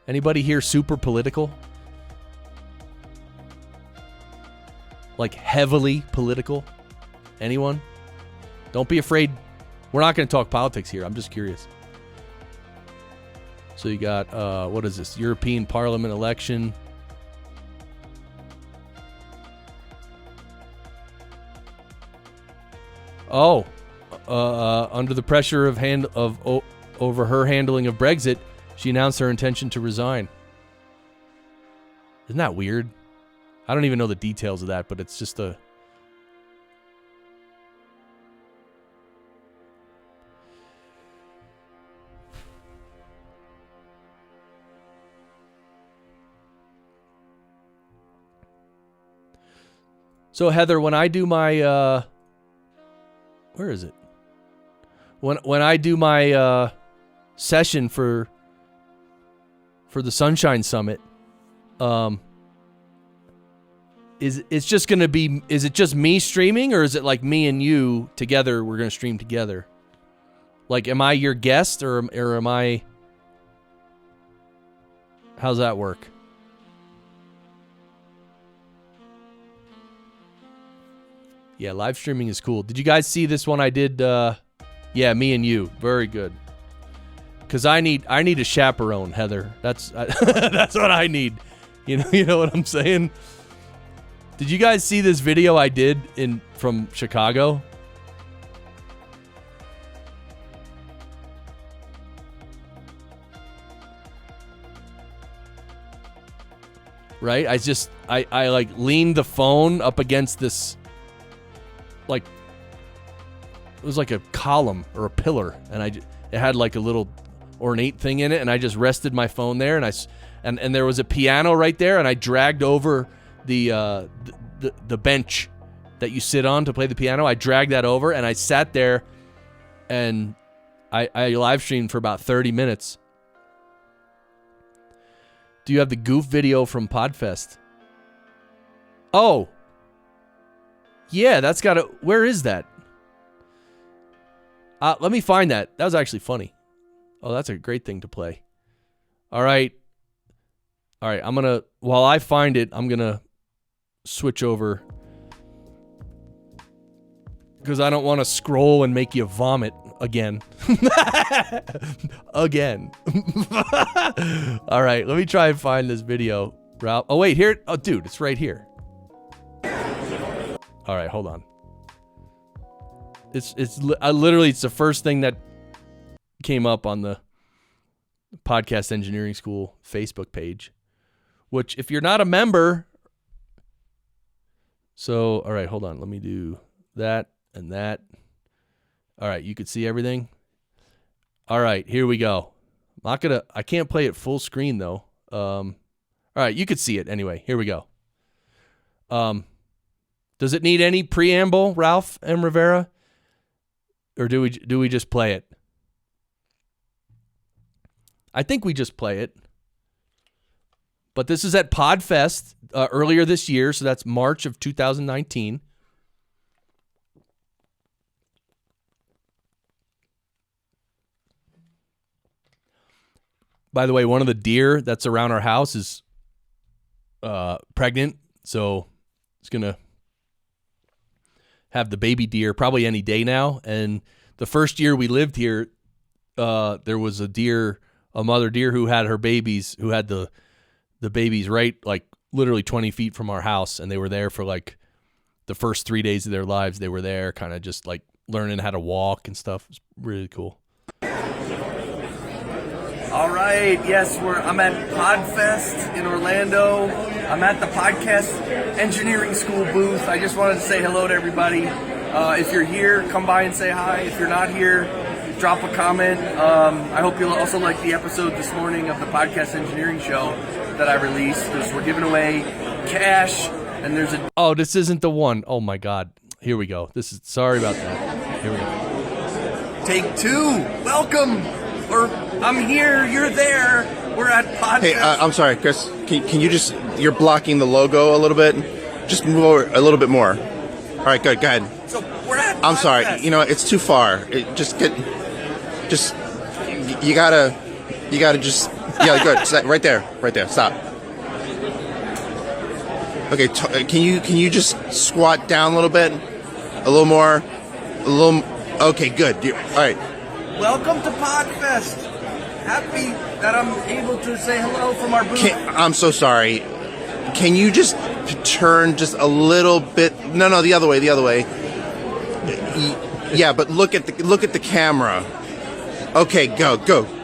Anybody here super political? Like heavily political? Anyone? Don't be afraid. We're not going to talk politics here. I'm just curious. So you got, what is this? European Parliament election. Oh, under the pressure over her handling of Brexit, she announced her intention to resign. Isn't that weird? I don't even know the details of that, but it's just a... So Heather, when I do my where is it? When I do my session for the Sunshine Summit, is it just me streaming, or is it like me and you together? We're gonna stream together. Like, am I your guest, or am I? How's that work? Yeah, live streaming is cool. Did you guys see this one I did? Yeah, me and you. Very good. Because I need a chaperone, Heather. That's what I need. You know what I'm saying? Did you guys see this video I did from Chicago? Right? I like leaned the phone up against this, like, it was like a column or a pillar, and it had like a little ornate thing in it, and I just rested my phone there, and there was a piano right there, and I dragged over the bench that you sit on to play the piano. I dragged that over, and I sat there, and I live streamed for about 30 minutes. Do you have the goof video from Podfest? Oh. Yeah, that's got to... Where is that? Let me find that. That was actually funny. Oh, that's a great thing to play. All right, I'm going to... While I find it, I'm going to switch over. Because I don't want to scroll and make you vomit again. Again. All right, let me try and find this video. Ralph. Oh, wait, here. Oh, dude, it's right here. All right, hold on. It's literally, it's the first thing that came up on the Podcast Engineering School Facebook page, which if you're not a member, so, all right, hold on. Let me do that and that. All right, you could see everything. All right, here we go. I can't play it full screen though. All right, you could see it anyway. Here we go. Does it need any preamble, Ralph and Rivera? Or do we just play it? I think we just play it. But this is at Podfest earlier this year, so that's March of 2019. By the way, one of the deer that's around our house is pregnant, so it's going to have the baby deer probably any day now. And the first year we lived here, there was a mother deer who had her babies, who had the babies right, like literally 20 feet from our house. And they were there for like the first 3 days of their lives. They were there kind of just like learning how to walk and stuff. It was really cool. All right, yes, I'm at Podfest in Orlando. I'm at the Podcast Engineering School booth. I just wanted to say hello to everybody. If you're here, come by and say hi. If you're not here, drop a comment. I hope you'll also like the episode this morning of the Podcast Engineering Show that I released, because we're giving away cash, and there's a... Oh, this isn't the one. Oh, my God. Here we go. Sorry about that. Here we go. Take two. Welcome. I'm here, you're there, we're at Podcast. Hey, I'm sorry, Chris, can you just, you're blocking the logo a little bit, just move over a little bit more. All right, good, go ahead. So we're at I'm Podcast. sorry, it's too far. You gotta just, yeah, good, right there, stop. Okay, can you just squat down a little bit, a little more, okay, good, all right. Welcome to Podfest. Happy that I'm able to say hello from our booth. I'm so sorry. Can you just turn just a little bit? No, the other way. Yeah, but look at the camera. Okay, go.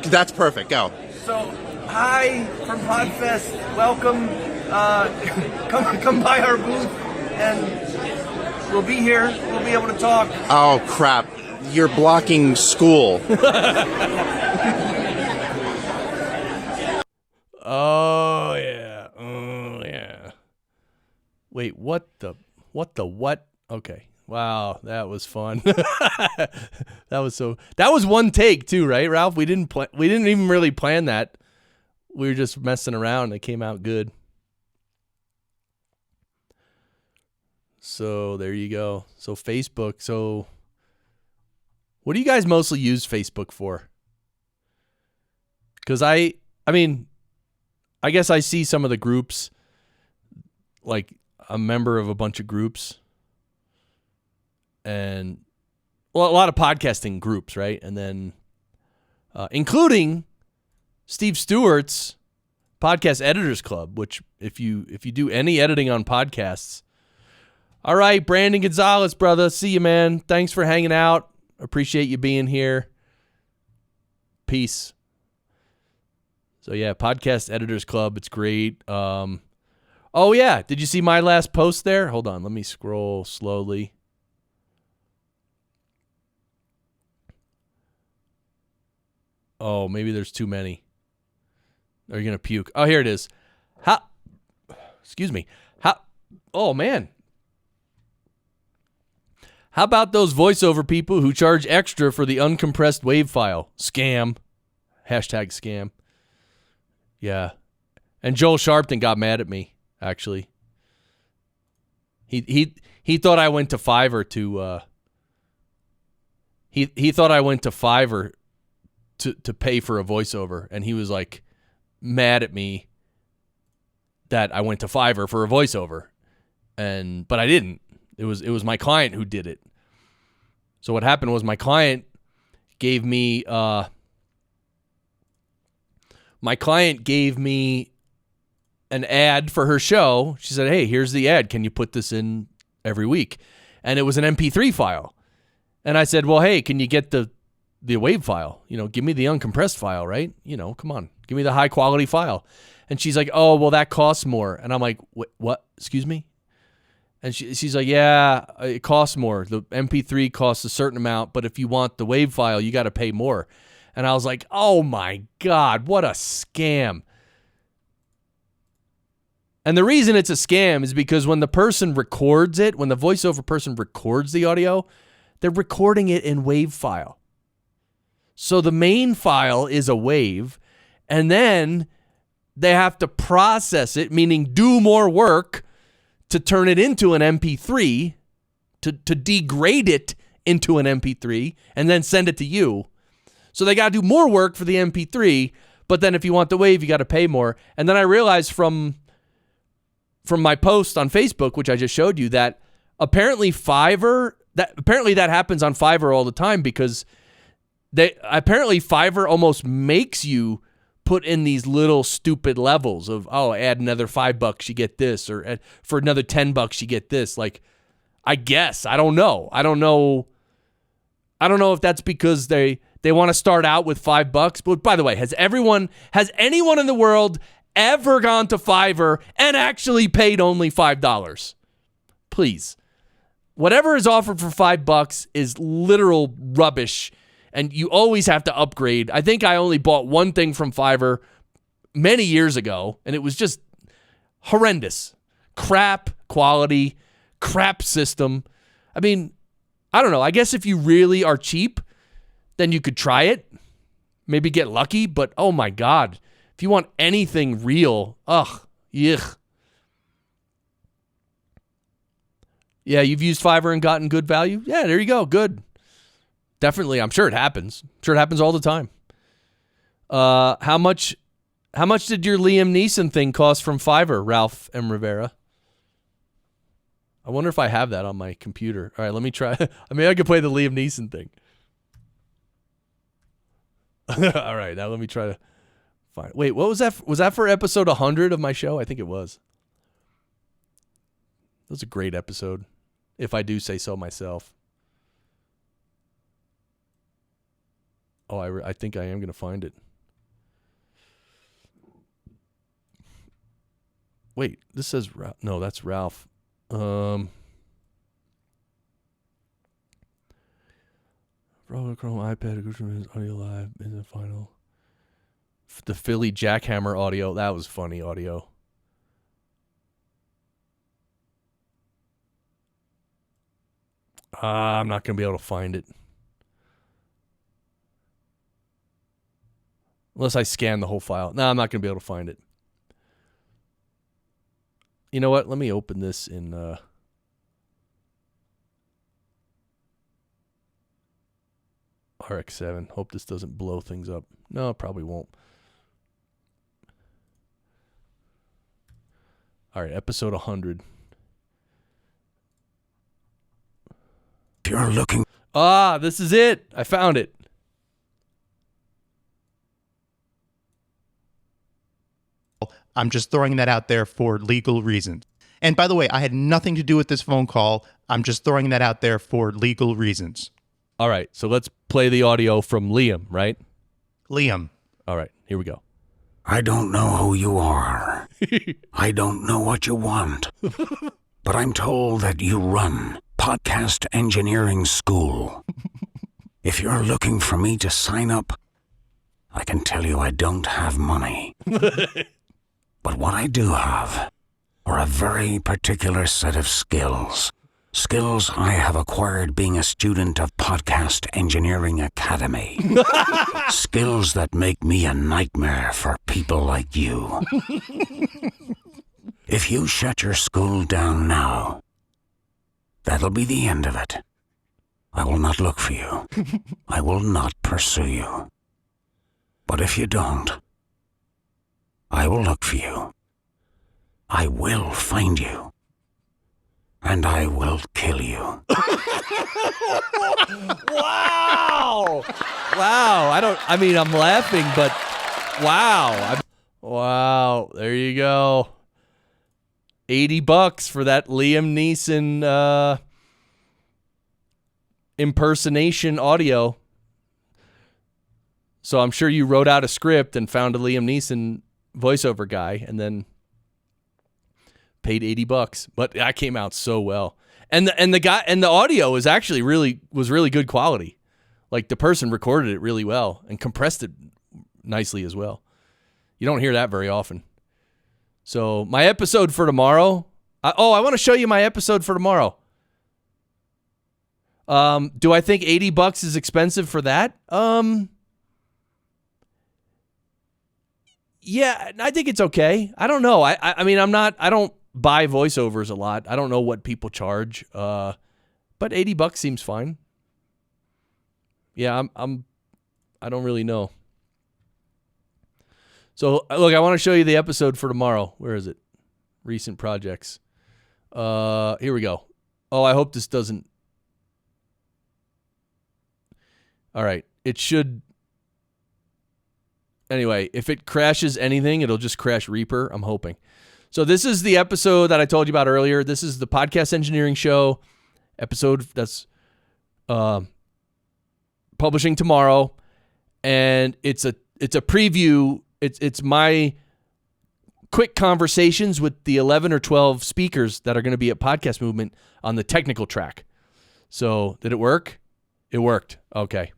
That's perfect. Go. So, hi from Podfest. Welcome. Come by our booth, and we'll be here. We'll be able to talk. Oh crap! You're blocking school. Oh yeah. Wait, what? Okay. Wow, that was fun. That was one take too, right, Ralph? We didn't even really plan that. We were just messing around. It came out good. So there you go. So Facebook. So what do you guys mostly use Facebook for? Because I mean, I guess I see some of the groups, like a member of a bunch of groups, and well, a lot of podcasting groups, right? And then including Steve Stewart's Podcast Editors Club, which if you do any editing on podcasts. All right, Brandon Gonzalez, brother. See you, man. Thanks for hanging out. Appreciate you being here. Peace. So yeah, Podcast Editors Club. It's great. Oh yeah, did you see my last post there? Hold on, let me scroll slowly. Oh, maybe there's too many. Are you gonna puke? Oh, here it is. Excuse me. Oh man. How about those voiceover people who charge extra for the uncompressed WAV file? Scam. Hashtag scam. Yeah. And Joel Sharpton got mad at me, actually. He thought I went to Fiverr to he thought I went to Fiverr to pay for a voiceover, and he was like mad at me that I went to Fiverr for a voiceover. But I didn't. It was my client who did it. So what happened was my client gave me an ad for her show. She said, "Hey, here's the ad. Can you put this in every week?" And it was an MP3 file. And I said, "Well, hey, can you get the WAV file? You know, give me the uncompressed file, right? You know, come on, give me the high quality file." And she's like, "Oh, well, that costs more." And I'm like, "What? Excuse me?" And she's like, "Yeah, it costs more. The MP3 costs a certain amount, but if you want the WAV file, you got to pay more." And I was like, "Oh my God, what a scam." And the reason it's a scam is because when the person records it, when the voiceover person records the audio, they're recording it in WAV file. So the main file is a WAV, and then they have to process it, meaning do more work to turn it into an MP3, to degrade it into an MP3, and then send it to you. So they got to do more work for the MP3, but then if you want the WAV, you got to pay more. And then I realized from my post on Facebook, which I just showed you, that apparently that happens on Fiverr all the time, because Fiverr almost makes you put in these little stupid levels of, oh, add another $5, you get this, or for another $10, you get this. Like, I guess, I don't know if that's because they want to start out with $5. But by the way, has anyone in the world ever gone to Fiverr and actually paid only $5? Please. Whatever is offered for $5 is literal rubbish, and you always have to upgrade. I think I only bought one thing from Fiverr many years ago, and it was just horrendous. Crap quality, crap system. I mean, I don't know. I guess if you really are cheap, then you could try it. Maybe get lucky, but oh my God. If you want anything real, yuck. Yeah, you've used Fiverr and gotten good value? Yeah, there you go. Good. Definitely. I'm sure it happens. I'm sure it happens all the time. How much did your Liam Neeson thing cost from Fiverr, Ralph M. Rivera? I wonder if I have that on my computer. All right, let me try. I mean, I could play the Liam Neeson thing. All right, now let me try to find. Wait, what was that? Was that for episode 100 of my show? I think it was. That was a great episode, if I do say so myself. Oh, I think I am going to find it. Wait, this says no, that's Ralph. Chrome iPad, audio live in the final. The Philly Jackhammer audio, that was funny audio. I'm not going to be able to find it. Unless I scan the whole file. No, I'm not going to be able to find it. You know what? Let me open this in... RX7. Hope this doesn't blow things up. No, it probably won't. All right, episode 100. If you're looking... This is it. I found it. I'm just throwing that out there for legal reasons. And by the way, I had nothing to do with this phone call. I'm just throwing that out there for legal reasons. All right, so let's play the audio from Liam, right? Liam. All right, here we go. I don't know who you are. I don't know what you want. But I'm told that you run Podcast Engineering School. If you're looking for me to sign up, I can tell you I don't have money. But what I do have are a very particular set of skills. Skills I have acquired being a student of Podcast Engineering Academy. Skills that make me a nightmare for people like you. If you shut your school down now, that'll be the end of it. I will not look for you. I will not pursue you. But if you don't, I will look for you. I will find you. And I will kill you. Wow! Wow! I'm laughing, but wow! Wow! There you go. $80 for that Liam Neeson impersonation audio. So I'm sure you wrote out a script and found a Liam Neeson voiceover guy, and then paid $80. But that came out so well, and the audio was actually really good quality. Like the person recorded it really well and compressed it nicely as well. You don't hear that very often. So my episode for tomorrow. I want to show you my episode for tomorrow. Do I think $80 is expensive for that? Yeah, I think it's okay. I don't know. I mean, I don't buy voiceovers a lot. I don't know what people charge. But $80 seems fine. Yeah, I don't really know. So look, I want to show you the episode for tomorrow. Where is it? Recent projects. Here we go. Oh, I hope this doesn't. All right. It should. Anyway, if it crashes anything, it'll just crash Reaper, I'm hoping. So this is the episode that I told you about earlier. This is the Podcast Engineering Show episode that's publishing tomorrow. And it's a preview. It's my quick conversations with the 11 or 12 speakers that are going to be at Podcast Movement on the technical track. So did it work? It worked. Okay.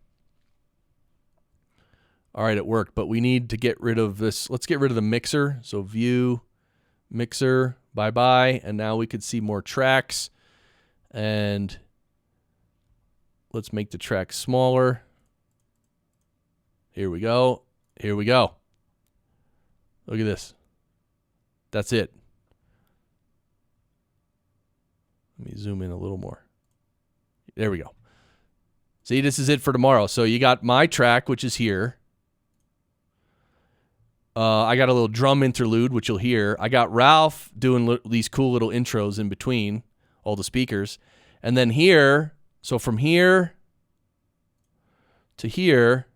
All right, it worked, but we need to get rid of this. Let's get rid of the mixer. So view, mixer, bye-bye. And now we could see more tracks. And let's make the track smaller. Here we go. Here we go. Look at this. That's it. Let me zoom in a little more. There we go. See, this is it for tomorrow. So you got my track, which is here. I got a little drum interlude, which you'll hear. I got Ralph doing these cool little intros in between all the speakers. And then here, so from here to here,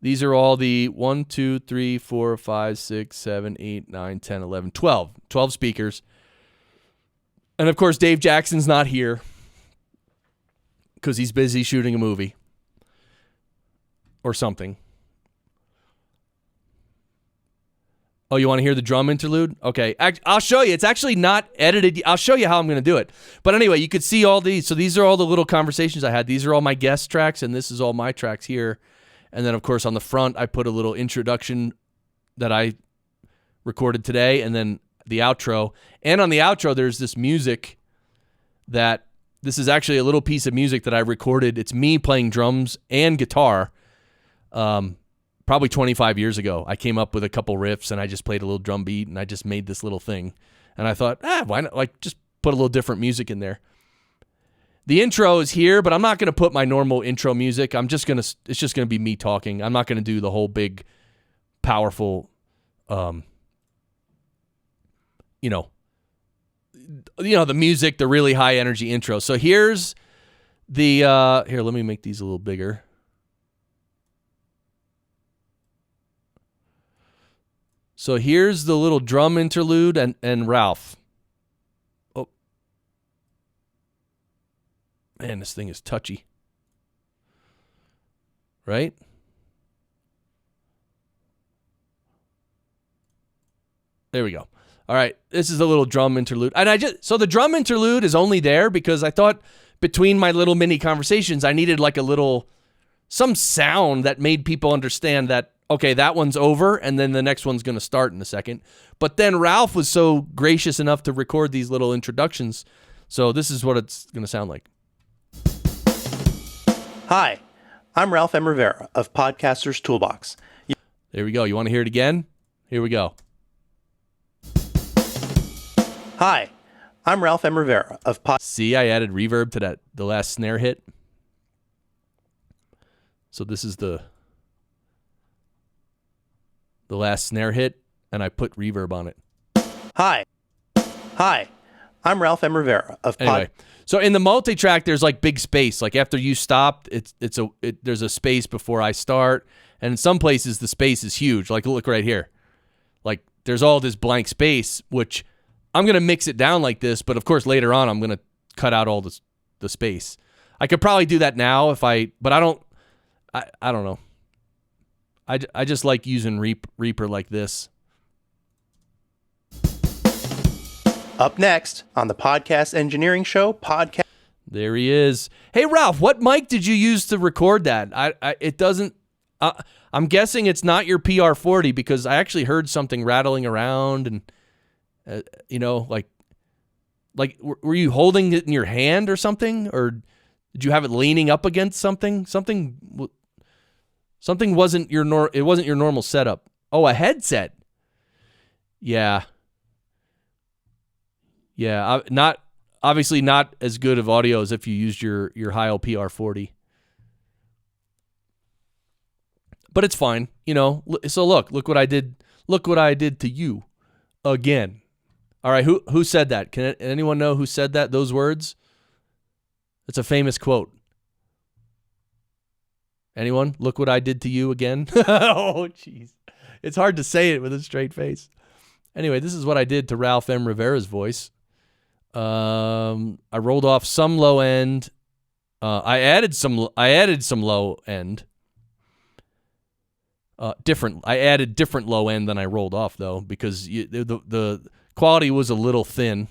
these are all the 1, 2, 3, 4, 5, 6, 7, 8, 9, 10, 11, 12. 12 speakers. And of course, Dave Jackson's not here because he's busy shooting a movie or something. Oh, you want to hear the drum interlude? Okay, I'll show you. It's actually not edited. I'll show you how I'm going to do it. But anyway, you could see all these. So these are all the little conversations I had. These are all my guest tracks, and this is all my tracks here. And then, of course, on the front, I put a little introduction that I recorded today, and then the outro. And on the outro, there's this music that this is actually a little piece of music that I recorded. It's me playing drums and guitar. Probably 25 years ago. I came up with a couple riffs and I just played a little drum beat and I just made this little thing. And I thought, why not? Like, just put a little different music in there. The intro is here, but I'm not going to put my normal intro music. It's just going to be me talking. I'm not going to do the whole big, powerful, the music, the really high energy intro. So here's the, here, let me make these a little bigger. So here's the little drum interlude and Ralph. Oh. Man, this thing is touchy. Right? There we go. All right, this is a little drum interlude. And so the drum interlude is only there because I thought between my little mini conversations, I needed like some sound that made people understand that, okay, that one's over and then the next one's going to start in a second. But then Ralph was so gracious enough to record these little introductions. So this is what it's going to sound like. Hi, I'm Ralph M. Rivera of Podcaster's Toolbox. There we go. You want to hear it again? Here we go. Hi, I'm Ralph M. Rivera of See, I added reverb to the last snare hit. So this is the last snare hit, and I put reverb on it. Hi, I'm Ralph M. Rivera of Anyway, so in the multi-track, there's like big space. Like after you stopped, there's a space before I start, and in some places the space is huge. Like look right here, like there's all this blank space, which I'm gonna mix it down like this. But of course later on, I'm gonna cut out all the space. I could probably do that now but I don't. I don't know. I just like using Reaper like this. Up next on the Podcast Engineering Show, There he is. Hey Ralph, what mic did you use to record that? It doesn't. I'm guessing it's not your PR40 because I actually heard something rattling around and like were you holding it in your hand or something, or did you have it leaning up against something? Something wasn't it wasn't your normal setup. Oh, a headset. Yeah. Yeah, obviously not as good of audio as if you used your Heil PR40. But it's fine, So look what I did. Look what I did to you again. All right, who said that? Can anyone know who said that? Those words? It's a famous quote. Anyone? Look what I did to you again. Oh, jeez. It's hard to say it with a straight face. Anyway, this is what I did to Ralph M. Rivera's voice. I rolled off some low end. I added some low end. I added different low end than I rolled off though, because the quality was a little thin.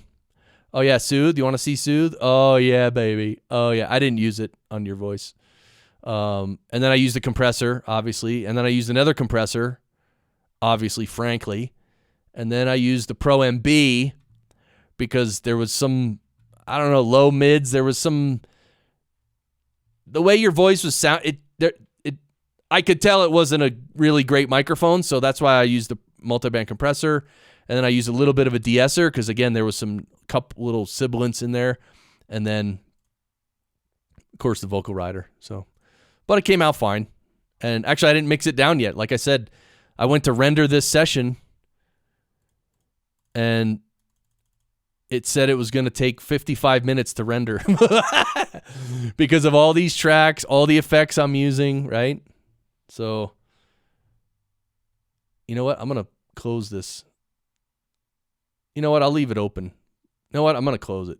Oh yeah, Soothe. You want to see Soothe? Oh yeah, baby. Oh yeah. I didn't use it on your voice. And then I used the compressor, obviously, and then I used another compressor, obviously, frankly, and then I used the Pro MB because there was some, I don't know, low mids. There was some, the way your voice was I could tell it wasn't a really great microphone, so that's why I used the multiband compressor, and then I used a little bit of a de-esser because again there was some couple little sibilants in there, and then of course the vocal rider. So. But it came out fine. And actually, I didn't mix it down yet. Like I said, I went to render this session, and it said it was going to take 55 minutes to render because of all these tracks, all the effects I'm using, right? So, you know what? I'm going to close this. You know what? I'll leave it open. You know what? I'm going to close it.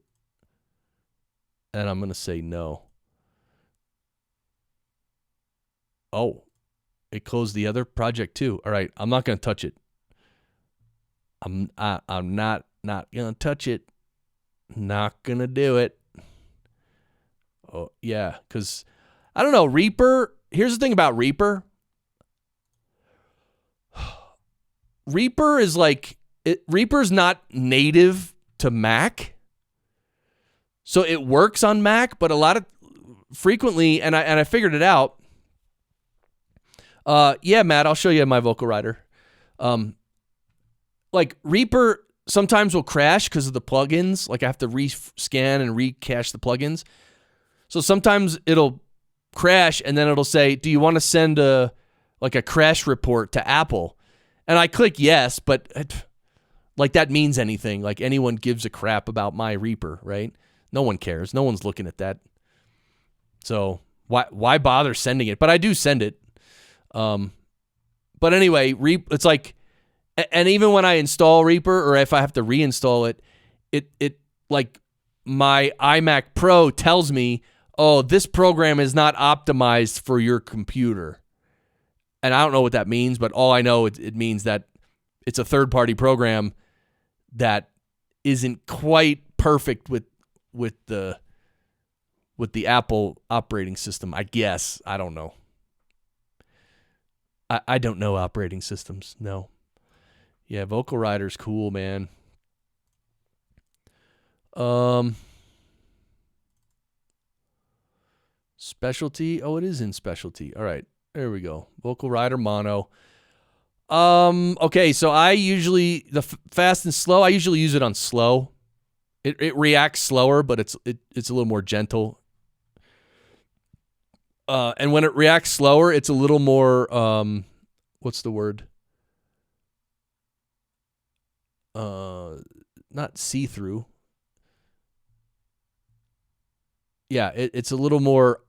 And I'm going to say no. Oh, it closed the other project too. All right, I'm not going to touch it. I'm not going to touch it. Not going to do it. Oh, yeah, cuz I don't know, Reaper, here's the thing about Reaper. Reaper is Reaper's not native to Mac. So it works on Mac, but frequently and I figured it out. Yeah, Matt, I'll show you my vocal rider. Like Reaper sometimes will crash because of the plugins. Like I have to rescan and recache the plugins. So sometimes it'll crash and then it'll say, do you want to send a crash report to Apple? And I click yes, but like that means anything. Like anyone gives a crap about my Reaper, right? No one cares. No one's looking at that. So why bother sending it? But I do send it. But anyway, it's like And even when I install Reaper, or if I have to reinstall it, it like my iMac Pro tells me, oh, this program is not optimized for your computer. And I don't know what that means, but all I know, it means that it's a third-party program that isn't quite perfect with the Apple operating system, I guess. I don't know. I don't know operating systems. No. Yeah, Vocal Rider's cool, man. Specialty. Oh, it is in specialty. All right. There we go. Vocal Rider mono. Okay, so I usually, the fast and slow, I usually use it on slow. It reacts slower, but it's a little more gentle. And when it reacts slower, it's a little more, what's the word? Not see-through. Yeah, it's a little more,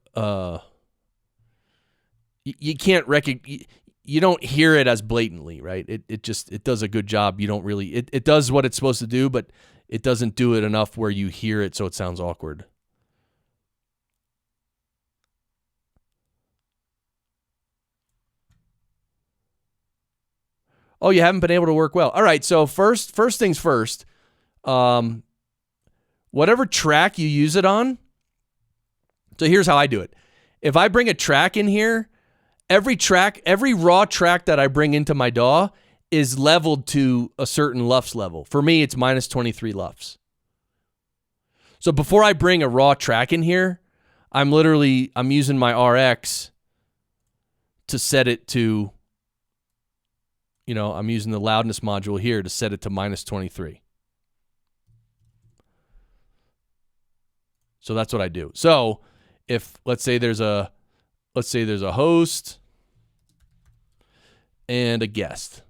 you can't recognize, you don't hear it as blatantly, right? It does a good job. You don't really, it does what it's supposed to do, but it doesn't do it enough where you hear it so it sounds awkward. Oh, you haven't been able to work well. All right, so first things first, whatever track you use it on, so here's how I do it. If I bring a track in here, every raw track that I bring into my DAW is leveled to a certain LUFS level. For me, it's minus 23 LUFS. So before I bring a raw track in here, I'm using my RX to set it to, I'm using the loudness module here to set it to minus 23. So that's what I do. So if, let's say there's a host and a guest.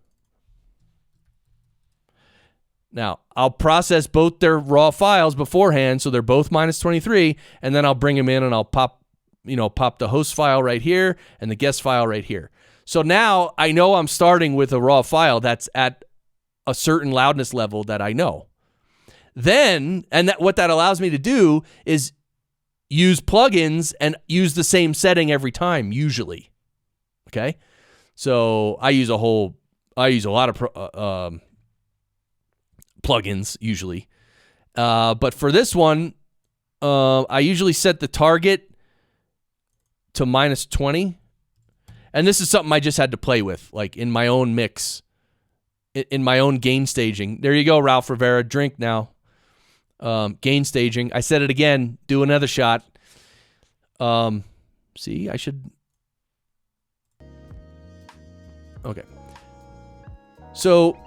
Now, I'll process both their raw files beforehand, so they're both minus 23, and then I'll bring them in and I'll pop the host file right here and the guest file right here. So now I know I'm starting with a raw file that's at a certain loudness level that I know. Then, what that allows me to do is use plugins and use the same setting every time, usually. Okay? So I use a lot of plugins, usually. But for this one, I usually set the target to minus 20. And this is something I just had to play with, like in my own mix, in my own gain staging. There you go, Ralph Rivera. Drink now. Gain staging. I said it again. Do another shot. See, I should. Okay. So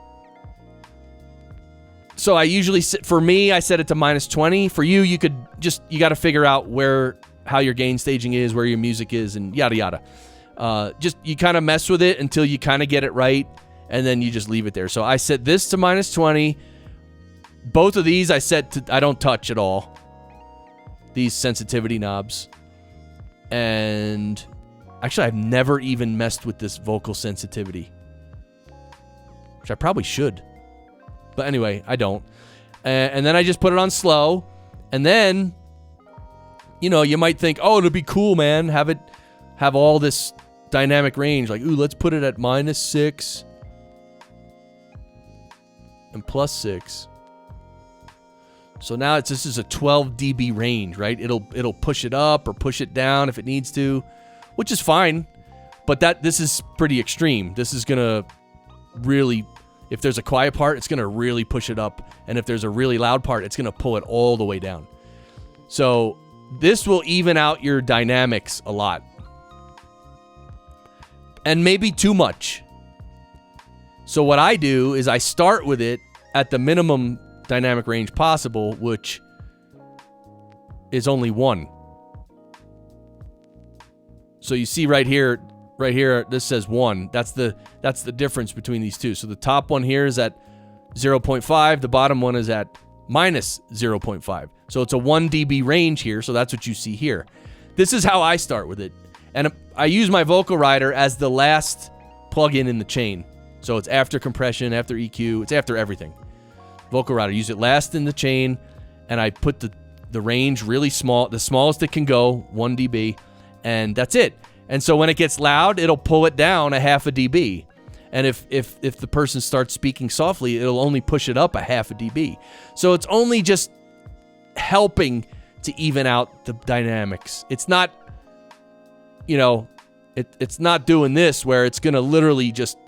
I usually for me, I set it to minus 20. For you, you got to figure out how your gain staging is, where your music is, and yada yada. You kind of mess with it until you kind of get it right, and then you just leave it there. So I set this to minus 20. Both of these I don't touch at all. These sensitivity knobs. And actually, I've never even messed with this vocal sensitivity, which I probably should. But anyway, I don't. And then I just put it on slow. And then, you might think, oh, it'll be cool, man. Have all this dynamic range. Like, ooh, let's put it at minus 6 and plus 6. So now this is a 12 dB range, right? It'll push it up or push it down if it needs to, which is fine. But this is pretty extreme. This is gonna really, if there's a quiet part, it's gonna really push it up, and if there's a really loud part, it's gonna pull it all the way down. So this will even out your dynamics a lot, and maybe too much. So what I do is I start with it at the minimum dynamic range possible, which is only 1. So you see right here, this says 1. That's the difference between these two. So the top one here is at 0.5. The bottom one is at minus 0.5. So it's a 1 dB range here. So that's what you see here. This is how I start with it. And I use my Vocal Rider as the last plugin in the chain. So it's after compression, after EQ, it's after everything. Vocal rider, use it last in the chain, and I put the range really small, the smallest it can go, 1 dB, and that's it. And so when it gets loud, it'll pull it down a half a dB. And if the person starts speaking softly, it'll only push it up a half a dB. So it's only just helping to even out the dynamics. It's not, it's not doing this where it's going to literally just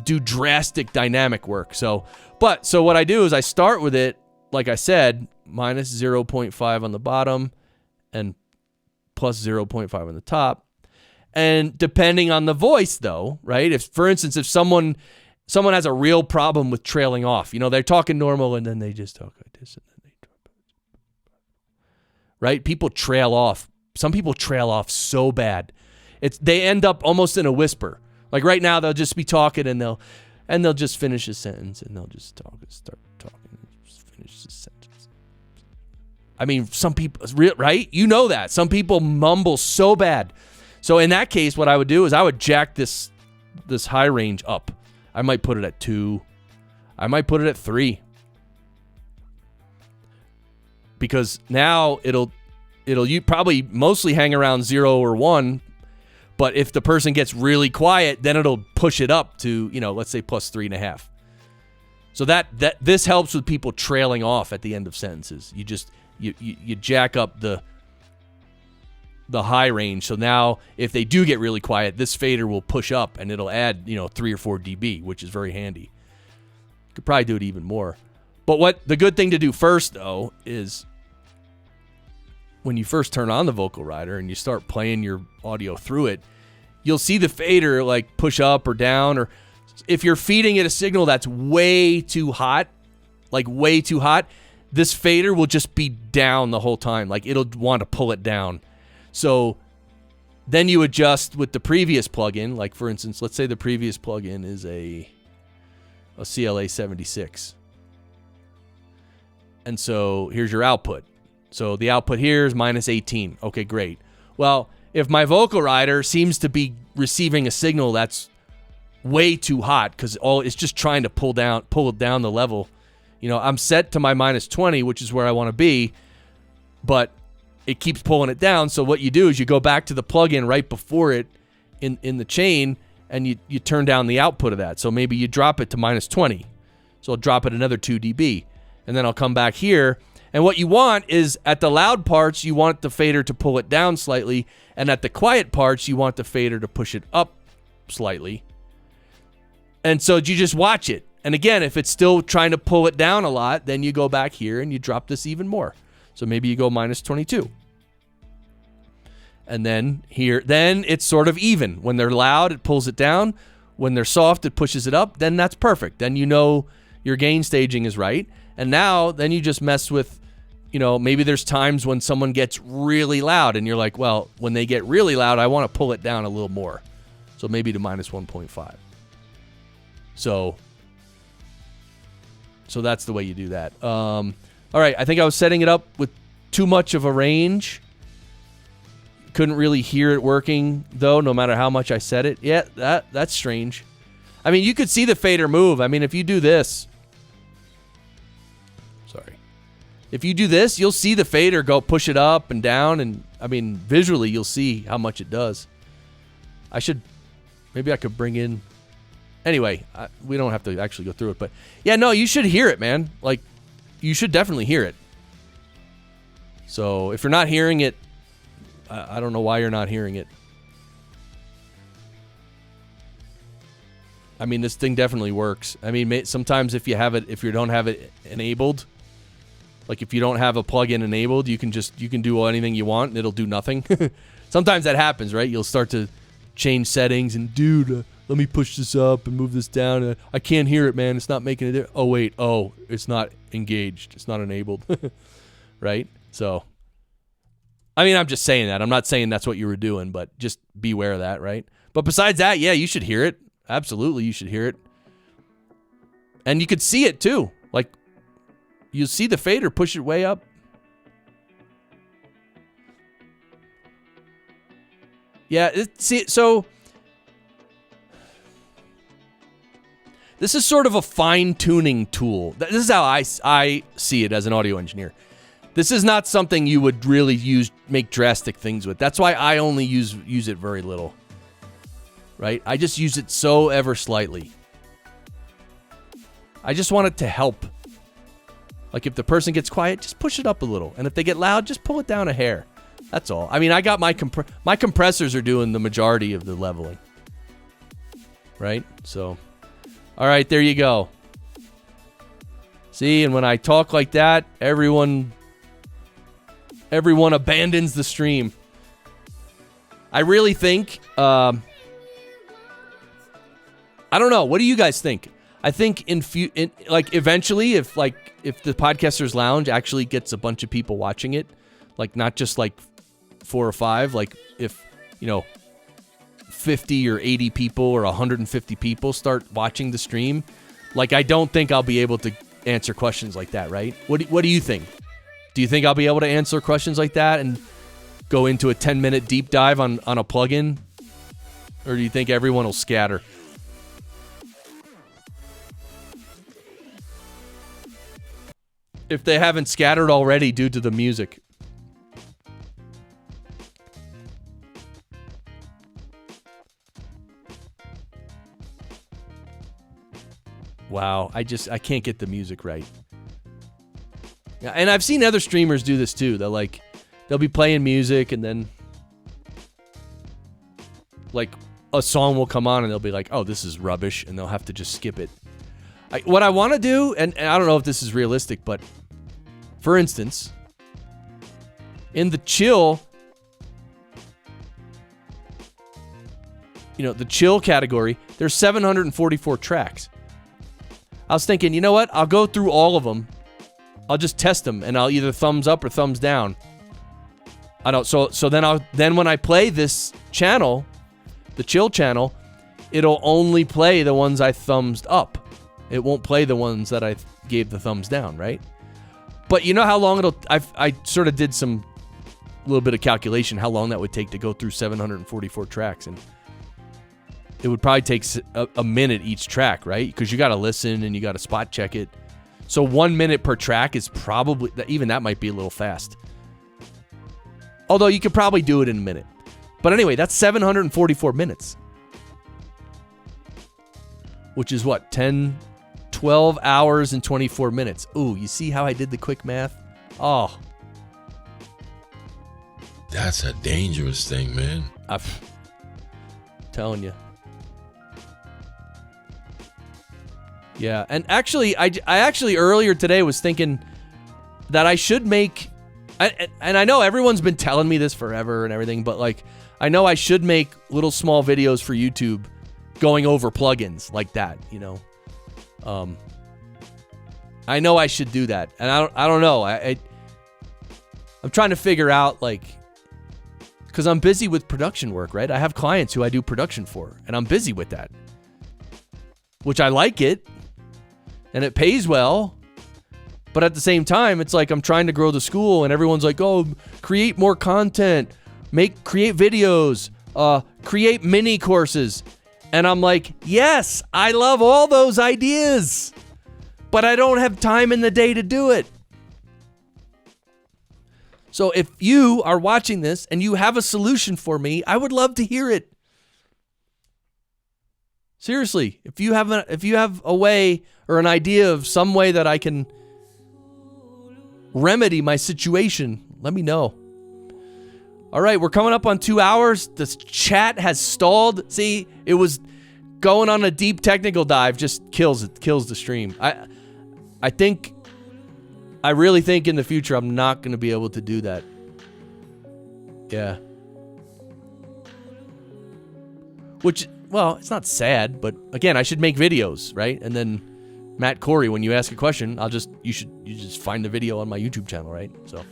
do drastic dynamic work. So what I do is I start with it, like I said, minus 0.5 on the bottom and plus 0.5 on the top. And depending on the voice, though, right? If, for instance, if someone has a real problem with trailing off, they're talking normal and then they just talk like this, and then they talk, right? People trail off. Some people trail off so bad, they end up almost in a whisper. Like right now, they'll just be talking and they'll just finish a sentence and they'll just start talking and just finish the sentence. I mean, some people, right? You know that some people mumble so bad. So in that case, what I would do is I would jack this high range up. I might put it at 2. I might put it at 3. Because now it'll you probably mostly hang around 0 or 1. But if the person gets really quiet, then it'll push it up to, let's say plus 3.5. So that this helps with people trailing off at the end of sentences. You just you jack up the high range. So now if they do get really quiet, this fader will push up and it'll add, 3 or 4 dB, which is very handy. You could probably do it even more. But the good thing to do first, though, is when you first turn on the vocal rider and you start playing your audio through it, you'll see the fader like push up or down, or if you're feeding it a signal that's way too hot, this fader will just be down the whole time. Like it'll want to pull it down. So then you adjust with the previous plugin. Like for instance, let's say the previous plugin is a CLA 76. And so here's your output. So the output here is minus 18. Okay, great. Well, if my vocal rider seems to be receiving a signal that's way too hot because it's just trying to pull it down the level. I'm set to my minus 20, which is where I want to be, but it keeps pulling it down. So what you do is you go back to the plugin right before it in the chain, and you turn down the output of that. So maybe you drop it to minus 20. So I'll drop it another 2 dB. And then I'll come back here. And what you want is at the loud parts, you want the fader to pull it down slightly. And at the quiet parts, you want the fader to push it up slightly. And so you just watch it. And again, if it's still trying to pull it down a lot, then you go back here and you drop this even more. So maybe you go minus 22. And then here, then it's sort of even. When they're loud, it pulls it down. When they're soft, it pushes it up. Then that's perfect. Then you know your gain staging is right. And now, then you just mess with, maybe there's times when someone gets really loud and you're like, well, when they get really loud, I want to pull it down a little more. So maybe to minus 1.5. So that's the way you do that. All right, I think I was setting it up with too much of a range. Couldn't really hear it working, though, no matter how much I set it. Yeah, that's strange. I mean, you could see the fader move. I mean, if you do this. Sorry. If you do this, you'll see the fader go push it up and down. And, I mean, visually, you'll see how much it does. Maybe I could bring in. Anyway, we don't have to actually go through it. But, yeah, no, you should hear it, man. Like, you should definitely hear it. So, if you're not hearing it, I don't know why you're not hearing it. I mean, this thing definitely works. I mean, sometimes if you don't have it enabled, like if you don't have a plugin enabled, you can do anything you want and it'll do nothing. Sometimes that happens, right? You'll start to change settings and, dude, let me push this up and move this down. I can't hear it, man. It's not making it. Oh, wait. Oh, it's not engaged. It's not enabled. Right? So, I mean, I'm just saying that. I'm not saying that's what you were doing, but just beware of that, right? But besides that, yeah, you should hear it. Absolutely, you should hear it. And you could see it, too. Like, you see the fader push it way up. Yeah, so This is sort of a fine-tuning tool. This is how I see it as an audio engineer. This is not something you would really make drastic things with. That's why I only use it very little. Right? I just use it so ever slightly. I just want it to help. Like if the person gets quiet, just push it up a little. And if they get loud, just pull it down a hair. That's all. I mean, I got my compressors are doing the majority of the leveling. Right? So, all right, there you go. See, and when I talk like that, everyone abandons the stream. I really think, I don't know. What do you guys think? I think eventually, if the Podcasters Lounge actually gets a bunch of people watching it, like not just like 4 or 5, like if 50 or 80 people or 150 people start watching the stream, like I don't think I'll be able to answer questions like that, right? What do you think? Do you think I'll be able to answer questions like that and go into a 10-minute deep dive on a plugin? Or do you think everyone will scatter? If they haven't scattered already due to the music. Wow, I can't get the music right. Yeah, and I've seen other streamers do this too. They'll be playing music and then like a song will come on and they'll be like, "Oh, this is rubbish," and they'll have to just skip it. What I want to do, and I don't know if this is realistic, but for instance, in the chill, the chill category, there's 744 tracks. I was thinking, you know what? I'll go through all of them. I'll just test them, and I'll either thumbs up or thumbs down. I don't. So then when I play this channel, the chill channel, it'll only play the ones I thumbs up. It won't play the ones that I gave the thumbs down, right? But you know how long I sort of did some little bit of calculation how long that would take to go through 744 tracks, and it would probably take a minute each track, right? Because you got to listen and you got to spot check it. So 1 minute per track is probably, even that might be a little fast. Although you could probably do it in a minute. But anyway, that's 744 minutes. Which is what, 12 hours and 24 minutes. Ooh, you see how I did the quick math? Oh. That's a dangerous thing, man. I'm telling you. Yeah, and actually, I actually earlier today was thinking that I should make, and I know everyone's been telling me this forever and everything, but like, I know I should make little small videos for YouTube going over plugins like that, I know I should do that, and I don't know, I'm trying to figure out, like, because I'm busy with production work, right? I have clients who I do production for, and I'm busy with that, which I like it. And it pays well, but at the same time, it's like I'm trying to grow the school, and everyone's like, "Oh, create more content, create videos, create mini courses," and I'm like, "Yes, I love all those ideas, but I don't have time in the day to do it." So if you are watching this and you have a solution for me, I would love to hear it. Seriously, if you have a way or an idea of some way that I can remedy my situation, let me know. All right, we're coming up on 2 hours. This chat has stalled. See, it was going on a deep technical dive, just kills the stream. I really think in the future I'm not going to be able to do that. Yeah. Which, well, it's not sad, but again, I should make videos, right? And then Matt Corey, when you ask a question, you just find the video on my YouTube channel, right? So,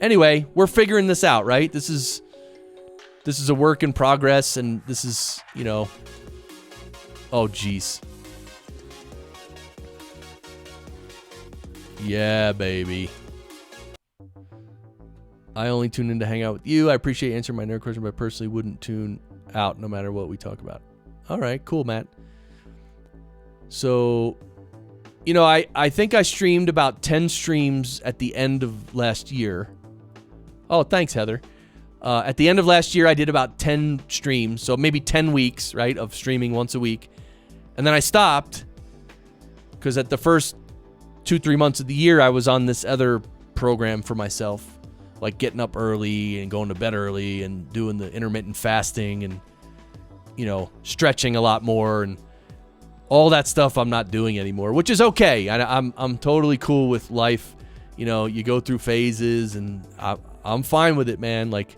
anyway, we're figuring this out, right? This is a work in progress, and this is, oh geez. Yeah, baby. I only tune in to hang out with you. I appreciate you answering my nerd question, but I personally wouldn't tune out no matter what we talk about. All right, cool, Matt. So, you know, I think I streamed about 10 streams at the end of last year. Oh, thanks, Heather. At the end of last year, I did about 10 streams, so maybe 10 weeks, right, of streaming once a week. And then I stopped because at the first 2-3 months of the year, I was on this other program for myself, like getting up early and going to bed early and doing the intermittent fasting and, you know, stretching a lot more and all that stuff I'm not doing anymore, which is okay. I'm totally cool with life. You know, you go through phases and I'm fine with it, man. Like,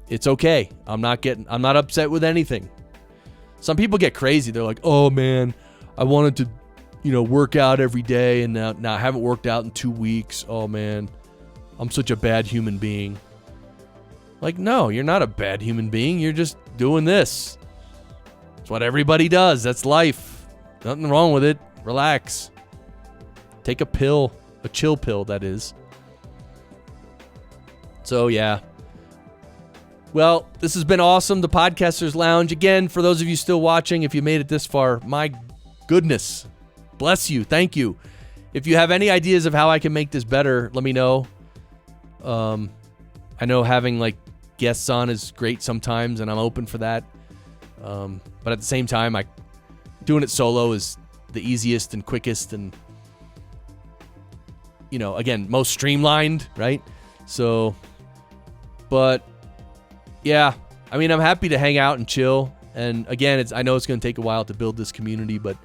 it's okay. I'm not upset with anything. Some people get crazy. They're like, oh man, I wanted to, you know, work out every day and now I haven't worked out in 2 weeks. Oh man, I'm such a bad human being. Like, no, you're not a bad human being. You're just doing this. It's what everybody does. That's life. Nothing wrong with it. Relax. Take a pill. A chill pill, that is. So, yeah. Well, this has been awesome. The Podcasters Lounge. Again, for those of you still watching, if you made it this far, my goodness. Bless you. Thank you. If you have any ideas of how I can make this better, let me know. I know having, like, guests on is great sometimes, and I'm open for that. But at the same time, doing it solo is the easiest and quickest and, you know, again, most streamlined, right? So, but yeah, I mean, I'm happy to hang out and chill. And again, I know it's going to take a while to build this community, but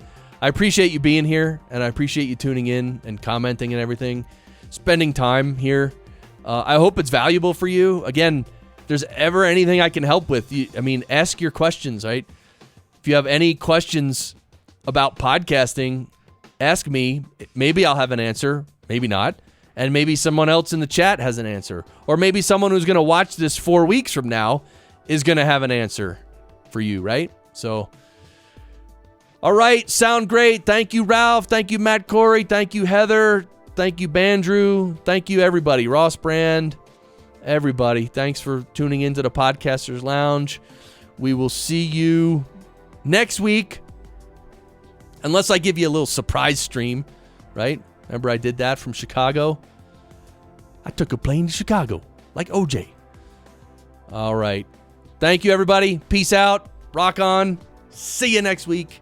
I appreciate you being here and I appreciate you tuning in and commenting and everything, spending time here. I hope it's valuable for you. Again, if there's ever anything I can help with, ask your questions, right? If you have any questions about podcasting, ask me. Maybe I'll have an answer, maybe not. And maybe someone else in the chat has an answer. Or maybe someone who's going to watch this 4 weeks from now is going to have an answer for you, right? So, all right, sound great. Thank you, Ralph. Thank you, Matt Corey. Thank you, Heather. Thank you, Bandrew. Thank you, everybody. Ross Brand, everybody. Thanks for tuning into the Podcasters Lounge. We will see you next week. Unless I give you a little surprise stream, right? Remember I did that from Chicago? I took a plane to Chicago, like OJ. All right. Thank you, everybody. Peace out. Rock on. See you next week.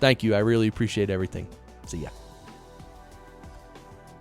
Thank you. I really appreciate everything. See ya.